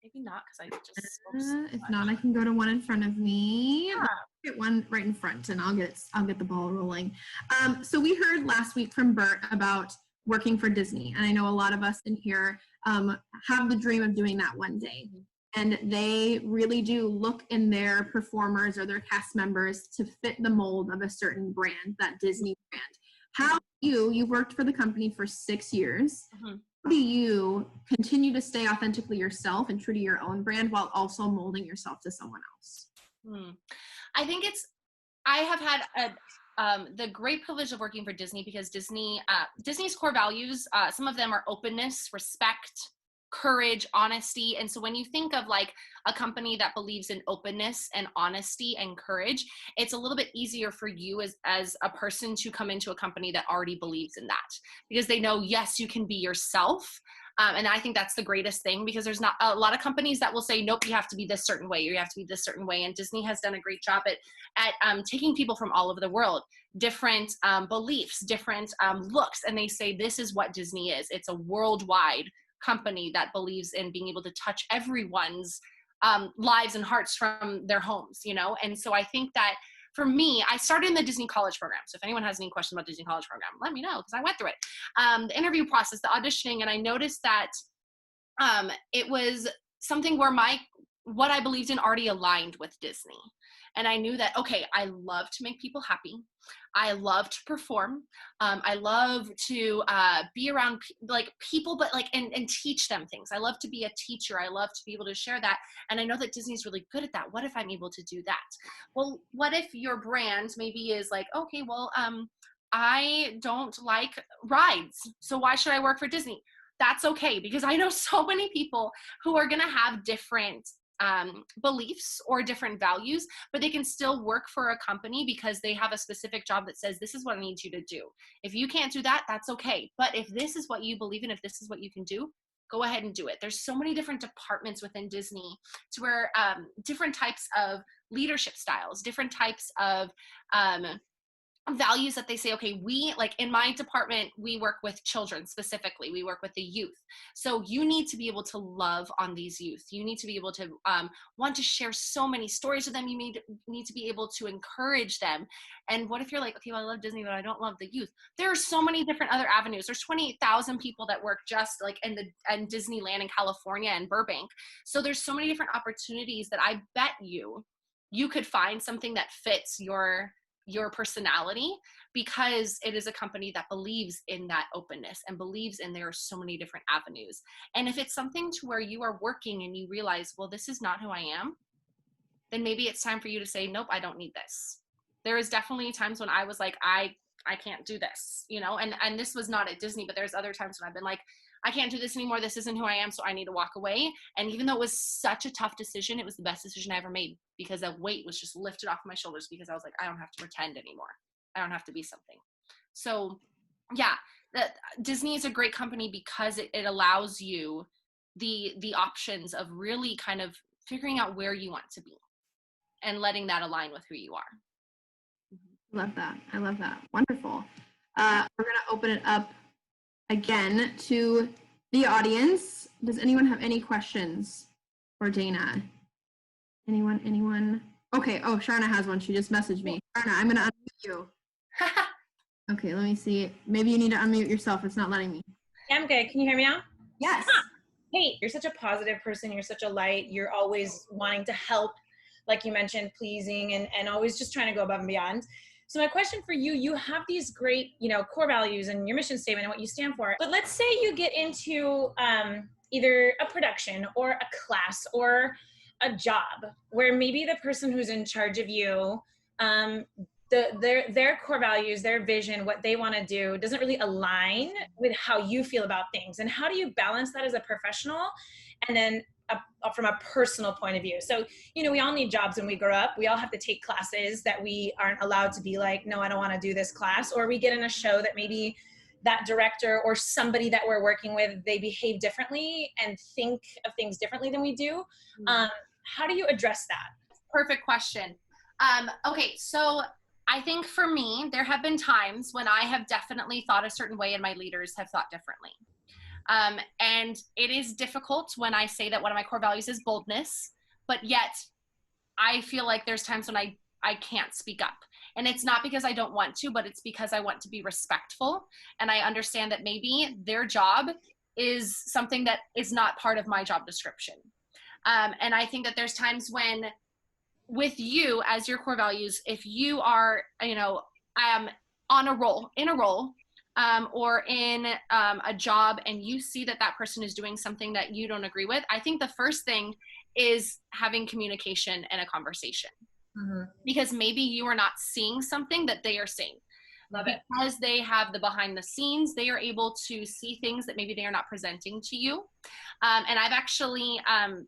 Maybe not, because I just spoke so if not, I can go to one in front of me. Yeah. Get one right in front, and I'll get the ball rolling. So we heard last week from Bert about working for Disney, and I know a lot of us in here have the dream of doing that one day. And they really do look in their performers or their cast members to fit the mold of a certain brand, that Disney brand. How you've worked for the company for 6 years. How do you continue to stay authentically yourself and true to your own brand while also molding yourself to someone else? I think I have had the great privilege of working for Disney, because Disney's core values, some of them are openness, respect, courage, honesty. And so when you think of like a company that believes in openness and honesty and courage, it's a little bit easier for you as a person to come into a company that already believes in that, because they know, yes, you can be yourself. And I think that's the greatest thing, because there's not a lot of companies that will say, nope, you have to be this certain way, or you have to be this certain way. And Disney has done a great job at taking people from all over the world, different beliefs, different looks. And they say, this is what Disney is. It's a worldwide company that believes in being able to touch everyone's lives and hearts from their homes, you know? And so I think that for me, I started in the Disney College program. So if anyone has any questions about Disney College program, let me know, because I went through it. The interview process, the auditioning, and I noticed that it was something where what I believed in already aligned with Disney. And I knew that, okay, I love to make people happy. I love to perform. I love to be around people, but and teach them things. I love to be a teacher. I love to be able to share that. And I know that Disney's really good at that. What if I'm able to do that? Well, what if your brand maybe is like, okay, well, I don't like rides, so why should I work for Disney? That's okay, because I know so many people who are going to have different beliefs or different values, but they can still work for a company because they have a specific job that says, this is what I need you to do. If you can't do that, that's okay. But if this is what you believe in, if this is what you can do, go ahead and do it. There's so many different departments within Disney to where different types of leadership styles, different types of values that they say, okay, we, like in my department, we work with children specifically. We work with the youth. So you need to be able to love on these youth. You need to be able to want to share so many stories with them. You need to be able to encourage them. And what if you're like, okay, well, I love Disney, but I don't love the youth. There are so many different other avenues. There's 28,000 people that work just like in Disneyland in California and Burbank. So there's so many different opportunities that I bet you could find something that fits your personality, because it is a company that believes in that openness and believes in there are so many different avenues. And if it's something to where you are working and you realize, well, this is not who I am, then maybe it's time for you to say, nope, I don't need this. There is definitely times when I was like, I can't do this, you know, and this was not at Disney, but there's other times when I've been like, I can't do this anymore. This isn't who I am. So I need to walk away. And even though it was such a tough decision, it was the best decision I ever made, because a weight was just lifted off my shoulders, because I was like, I don't have to pretend anymore. I don't have to be something. So yeah, Disney is a great company because it allows you the options of really kind of figuring out where you want to be and letting that align with who you are. Love that. I love that. Wonderful. We're going to open it up again to the audience. Does anyone have any questions for Dana? Anyone? Okay. Oh, Sharna has one. She just messaged me. Sharna, I'm going to unmute you. Okay, let me see. Maybe you need to unmute yourself. It's not letting me. Yeah, I'm good. Can you hear me now? Yes. Hey, you're such a positive person. You're such a light. You're always wanting to help, like you mentioned, pleasing and always just trying to go above and beyond. So my question for you, you have these great, core values and your mission statement and what you stand for. But let's say you get into either a production or a class or a job where maybe the person who's in charge of you, their core values, their vision, what they want to do doesn't really align with how you feel about things. And how do you balance that as a professional and then from a personal point of view? So, we all need jobs when we grow up. We all have to take classes that we aren't allowed to be like, no, I don't want to do this class. Or we get in a show that maybe that director or somebody that we're working with, they behave differently and think of things differently than we do. How do you address that? Perfect question. Okay, so I think for me, there have been times when I have definitely thought a certain way and my leaders have thought differently. And it is difficult when I say that one of my core values is boldness, but yet I feel like there's times when I can't speak up. And it's not because I don't want to, but it's because I want to be respectful. And I understand that maybe their job is something that is not part of my job description. And I think that there's times when with you as your core values, if you are, in a role, or in a job and you see that person is doing something that you don't agree with, I think the first thing is having communication and a conversation. Mm-hmm. Because maybe you are not seeing something that they are seeing. Because they have the behind the scenes, they are able to see things that maybe they are not presenting to you. And I've actually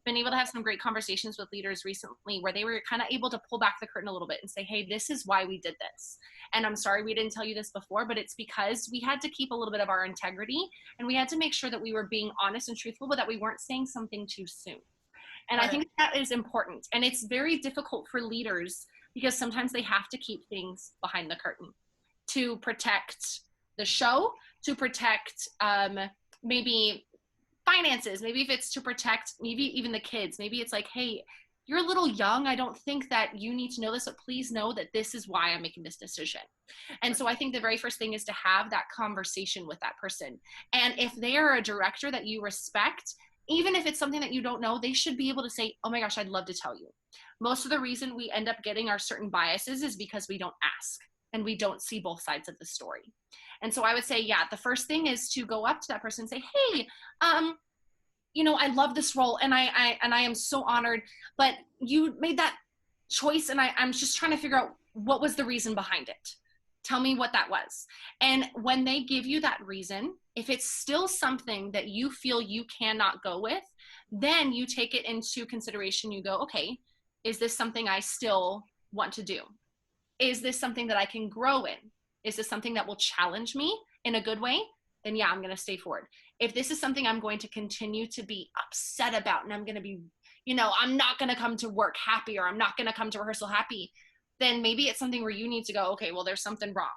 been able to have some great conversations with leaders recently where they were kind of able to pull back the curtain a little bit and say, hey, this is why we did this. And I'm sorry we didn't tell you this before, but it's because we had to keep a little bit of our integrity and we had to make sure that we were being honest and truthful, but that we weren't saying something too soon. And I think that is important. And it's very difficult for leaders because sometimes they have to keep things behind the curtain to protect the show, to protect maybe finances, maybe if it's to protect maybe even the kids, maybe it's like, hey, you're a little young. I don't think that you need to know this, but please know that this is why I'm making this decision. And so I think the very first thing is to have that conversation with that person. And if they are a director that you respect, even if it's something that you don't know, they should be able to say, oh my gosh, I'd love to tell you. Most of the reason we end up getting our certain biases is because we don't ask and we don't see both sides of the story. And so I would say, yeah, the first thing is to go up to that person and say, hey, you know, I love this role and I am so honored, but you made that choice and I'm just trying to figure out what was the reason behind it. Tell me what that was. And when they give you that reason, if it's still something that you feel you cannot go with, then you take it into consideration. You go, okay, is this something I still want to do? Is this something that I can grow in? Is this something that will challenge me in a good way? Then yeah, I'm going to stay forward. If this is something I'm going to continue to be upset about and I'm going to be, you know, I'm not going to come to work happy or I'm not going to come to rehearsal happy, then maybe it's something where you need to go, okay, well, there's something wrong.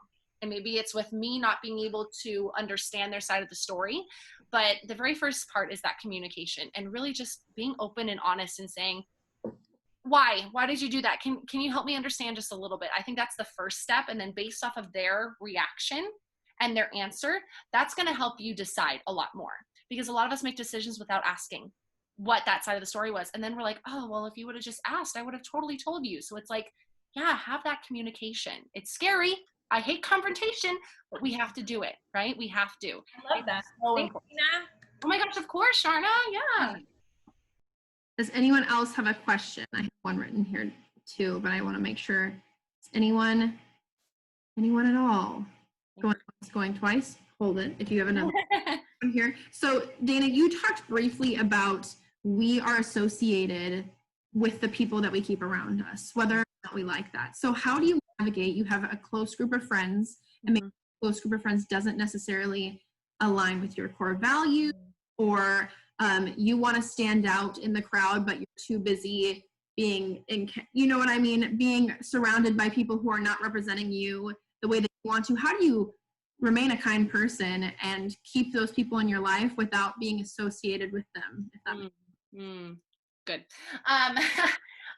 And maybe it's with me not being able to understand their side of the story. But the very first part is that communication and really just being open and honest and saying, why did you do that? Can you help me understand just a little bit? I think that's the first step. And then based off of their reaction and their answer, that's going to help you decide a lot more, because a lot of us make decisions without asking what that side of the story was. And then we're like, oh, well, if you would have just asked, I would have totally told you. So it's like, yeah, have that communication. It's scary. I hate confrontation, but we have to do it, right? We have to. I love that. So Thanks, Tina. oh my gosh, of course, Sharna. Yeah. Does anyone else have a question? I have one written here too, but I want to make sure. Is anyone at all? Going twice? Hold it. If you have another one here. So Dana, you talked briefly about we are associated with the people that we keep around us, whether or not we like that. So how do you navigate? You have a close group of friends, and maybe a close group of friends doesn't necessarily align with your core values, or you want to stand out in the crowd, but you're too busy being you know what I mean? Being surrounded by people who are not representing you the way that you want to. How do you remain a kind person and keep those people in your life without being associated with them? If that Good.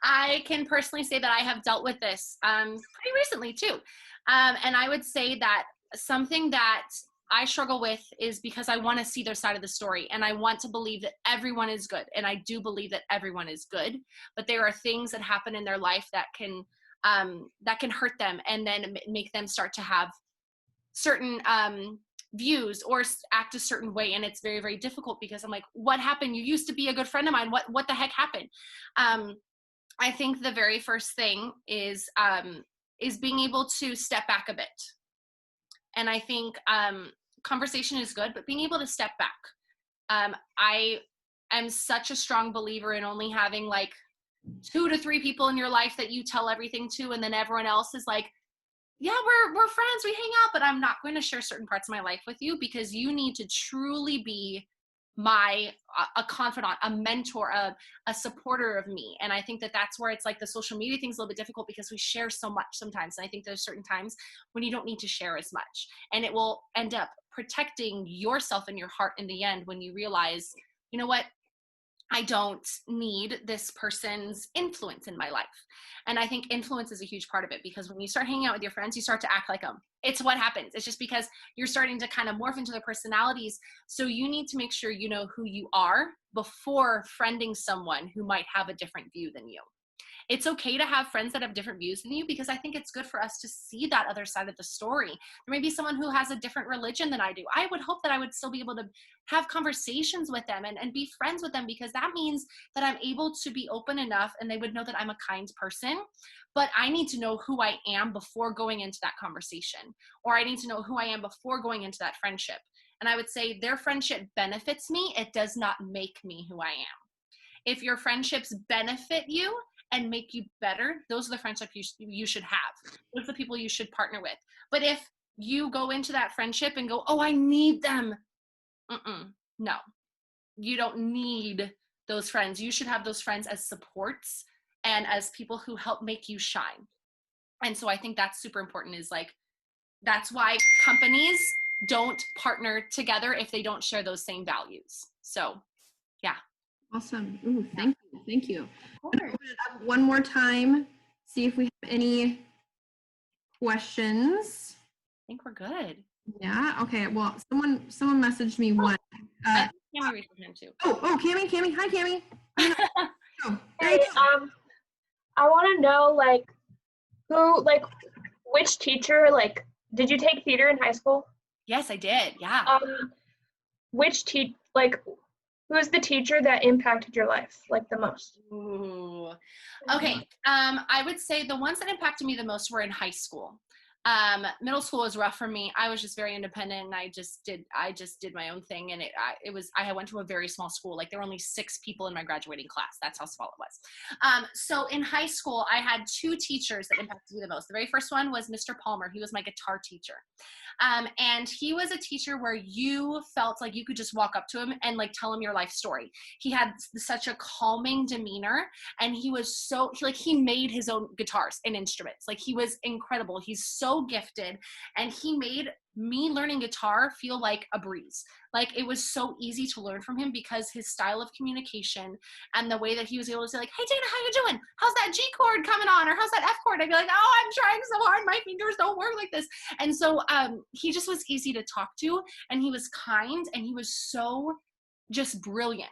I can personally say that I have dealt with this pretty recently too. And I would say that something that I struggle with is because I want to see their side of the story and I want to believe that everyone is good. And I do believe that everyone is good, but there are things that happen in their life that can hurt them and then make them start to have certain views or act a certain way. And it's very, very difficult because I'm like, what happened? You used to be a good friend of mine. What the heck happened? I think the very first thing is being able to step back a bit. And I think conversation is good, but being able to step back. I am such a strong believer in only having like 2 to 3 people in your life that you tell everything to, and then everyone else is like, yeah, we're friends, we hang out, but I'm not going to share certain parts of my life with you, because you need to truly be a confidant, a mentor, a supporter of me. And I think that that's where it's like the social media thing's a little bit difficult because we share so much sometimes. And I think there's certain times when you don't need to share as much, and it will end up protecting yourself and your heart in the end when you realize, you know what, I don't need this person's influence in my life. And I think influence is a huge part of it, because when you start hanging out with your friends, you start to act like them. It's what happens. It's just because you're starting to kind of morph into their personalities. So you need to make sure you know who you are before friending someone who might have a different view than you. It's okay to have friends that have different views than you, because I think it's good for us to see that other side of the story. There may be someone who has a different religion than I do. I would hope that I would still be able to have conversations with them and be friends with them, because that means that I'm able to be open enough and they would know that I'm a kind person. But I need to know who I am before going into that conversation, or I need to know who I am before going into that friendship. And I would say their friendship benefits me. It does not make me who I am. If your friendships benefit you and make you better, those are the friendships you should have. Those are the people you should partner with. But if you go into that friendship and go, oh, I need them. No, you don't need those friends. You should have those friends as supports and as people who help make you shine. And so I think that's super important, is like, that's why companies don't partner together if they don't share those same values. So, yeah. Awesome. Ooh, thank you. Thank you. Of I'm gonna open it up one more time, see if we have any questions. I think we're good. Yeah. Okay. Well, someone messaged me one. I think Cammy raised her hand too. Cammy. Hi, Cammy. Oh, there Hey, you go. I want to know, like, which teacher, like, did you take theater in high school? Yes, I did. Yeah. Who's the teacher that impacted your life, like, the most? Ooh. Okay. I would say the ones that impacted me the most were in high school. Middle school was rough for me. I was just very independent, and I just did my own thing. And I went to a very small school. Like, there were only 6 people in my graduating class. That's how small it was. So in high school, I had 2 teachers that impacted me the most. The very first one was Mr. Palmer. He was my guitar teacher. And he was a teacher where you felt like you could just walk up to him and like tell him your life story. He had such a calming demeanor, and he was he made his own guitars and instruments. Like, he was incredible. He's so gifted, and he made me learning guitar feel like a breeze. Like, it was so easy to learn from him because his style of communication and the way that he was able to say, like, hey Dana, how you doing? How's that G chord coming on? Or how's that F chord? I'd be like, oh, I'm trying so hard. My fingers don't work like this. And so he just was easy to talk to, and he was kind, and he was so just brilliant.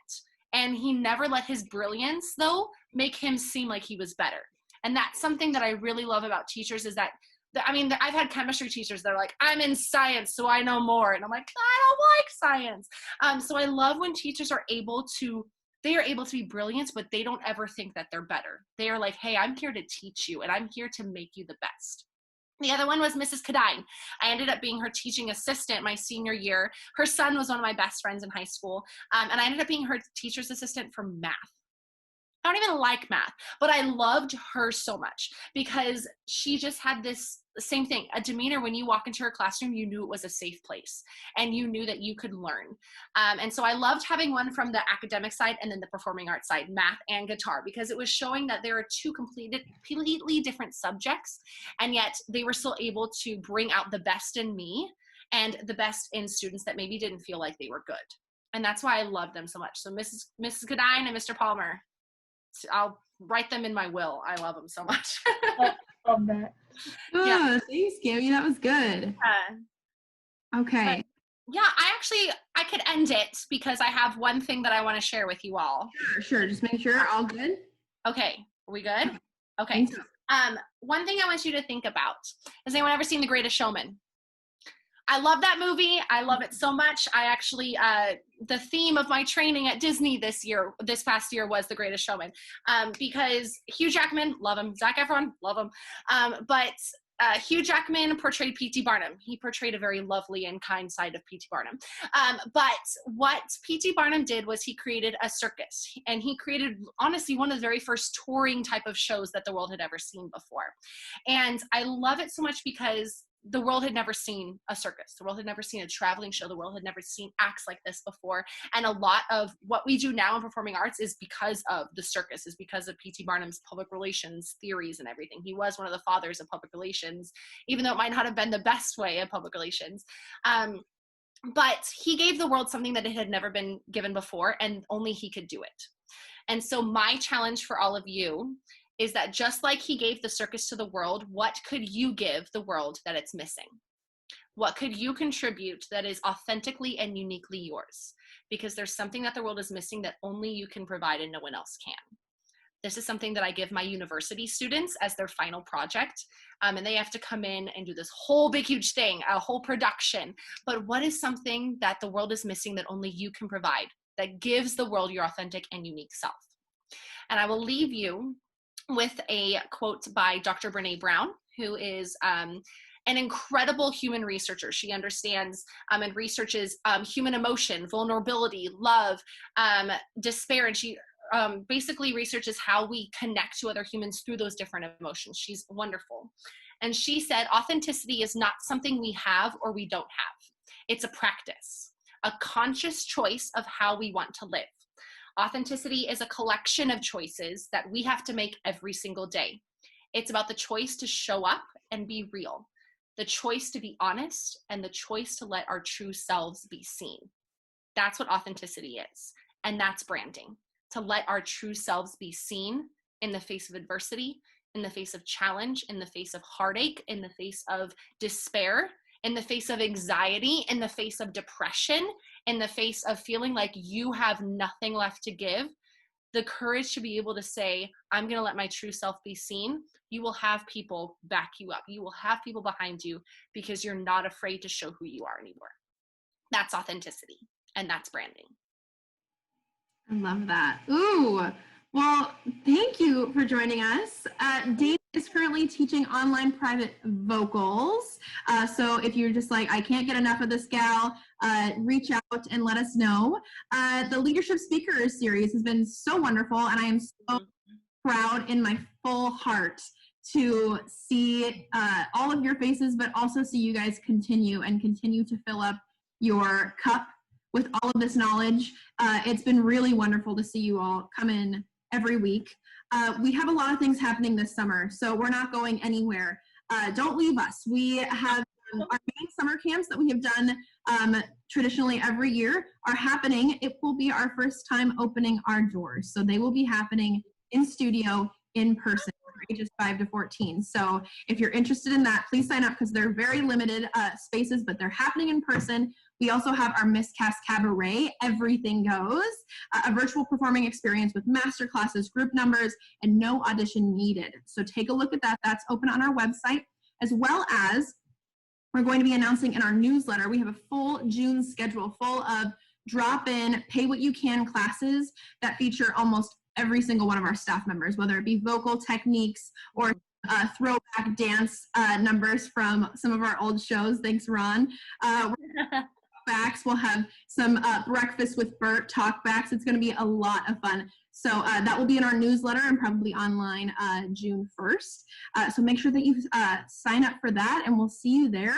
And he never let his brilliance, though, make him seem like he was better. And that's something that I really love about teachers, is that I've had chemistry teachers that are like, I'm in science, so I know more. And I'm like, I don't like science. So I love when teachers are able to be brilliant, but they don't ever think that they're better. They are like, hey, I'm here to teach you, and I'm here to make you the best. The other one was Mrs. Kadine. I ended up being her teaching assistant my senior year. Her son was one of my best friends in high school. And I ended up being her teacher's assistant for math. I don't even like math, but I loved her so much because she just had this same thing, a demeanor. When you walk into her classroom, you knew it was a safe place, and you knew that you could learn. And so I loved having one from the academic side and then the performing arts side, math and guitar, because it was showing that there are 2 completely different subjects, and yet they were still able to bring out the best in me and the best in students that maybe didn't feel like they were good. And that's why I loved them so much. So Mrs. Kadine and Mr. Palmer, I'll write them in my will. I love them so much. Love that. Yeah. Thanks, Cammy. That was good. Okay. Yeah, I could end it because I have one thing that I want to share with you all. Sure. Just make sure. All good? Okay. Are we good? Okay. One thing I want you to think about. Has anyone ever seen The Greatest Showman? I love that movie. I love it so much. I actually, the theme of my training at Disney this past year was The Greatest Showman, because Hugh Jackman, love him. Zac Efron, love him. But Hugh Jackman portrayed P.T. Barnum. He portrayed a very lovely and kind side of P.T. Barnum. But what P.T. Barnum did was he created a circus, and he created, honestly, one of the very first touring type of shows that the world had ever seen before. And I love it so much because the world had never seen a circus. The world had never seen a traveling show. The world had never seen acts like this before. And a lot of what we do now in performing arts is because of the circus, is because of P.T. Barnum's public relations theories and everything. He was one of the fathers of public relations, even though it might not have been the best way of public relations. But he gave the world something that it had never been given before, and only he could do it. And so my challenge for all of you is that just like he gave the circus to the world, what could you give the world that it's missing? What could you contribute that is authentically and uniquely yours? Because there's something that the world is missing that only you can provide and no one else can. This is something that I give my university students as their final project. And they have to come in and do this whole big, huge thing, a whole production. But what is something that the world is missing that only you can provide, that gives the world your authentic and unique self? And I will leave you with a quote by Dr. Brene Brown, who is an incredible human researcher. She understands and researches human emotion, vulnerability, love, despair, and she basically researches how we connect to other humans through those different emotions. She's wonderful. And she said, authenticity is not something we have or we don't have. It's a practice, a conscious choice of how we want to live. Authenticity is a collection of choices that we have to make every single day. It's about the choice to show up and be real, the choice to be honest, and the choice to let our true selves be seen. That's what authenticity is. And that's branding. To let our true selves be seen in the face of adversity, in the face of challenge, in the face of heartache, in the face of despair, in the face of anxiety, in the face of depression, in the face of feeling like you have nothing left to give. The courage to be able to say, I'm going to let my true self be seen. You will have people back you up. You will have people behind you because you're not afraid to show who you are anymore. That's authenticity, and that's branding. I love that. Ooh, well, thank you for joining us. Dana is currently teaching online private vocals. So if you're just like, I can't get enough of this gal, reach out and let us know. The Leadership Speakers series has been so wonderful, and I am so proud in my full heart to see all of your faces, but also see you guys continue to fill up your cup with all of this knowledge. It's been really wonderful to see you all come in every week. We have a lot of things happening this summer, so we're not going anywhere. Don't leave us. We have our main summer camps that we have done traditionally every year are happening. It will be our first time opening our doors. So they will be happening in studio, in person, for ages 5 to 14. So if you're interested in that, please sign up because they're very limited spaces, but they're happening in person. We also have our Miscast Cabaret, Everything Goes, a virtual performing experience with master classes, group numbers, and no audition needed. So take a look at that. That's open on our website, as well as we're going to be announcing in our newsletter. We have a full June schedule full of drop-in, pay-what-you-can classes that feature almost every single one of our staff members, whether it be vocal techniques or throwback dance numbers from some of our old shows. Thanks, Ron. Backs. We'll have some breakfast with Bert talkbacks. It's going to be a lot of fun. So that will be in our newsletter and probably online June 1st. So make sure that you sign up for that, and we'll see you there.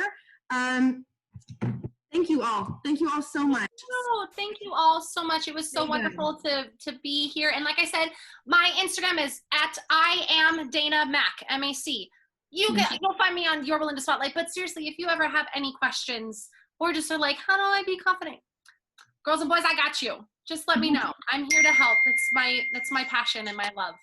Thank you all. Thank you all so much. Oh, thank you all so much. It was so wonderful to be here. And like I said, my Instagram is at I am Dana Mac, M-A-C. You'll find me on Your Belinda Spotlight. But seriously, if you ever have any questions or just are like, how do I be confident? Girls and boys, I got you. Just let me know. I'm here to help. That's my passion and my love.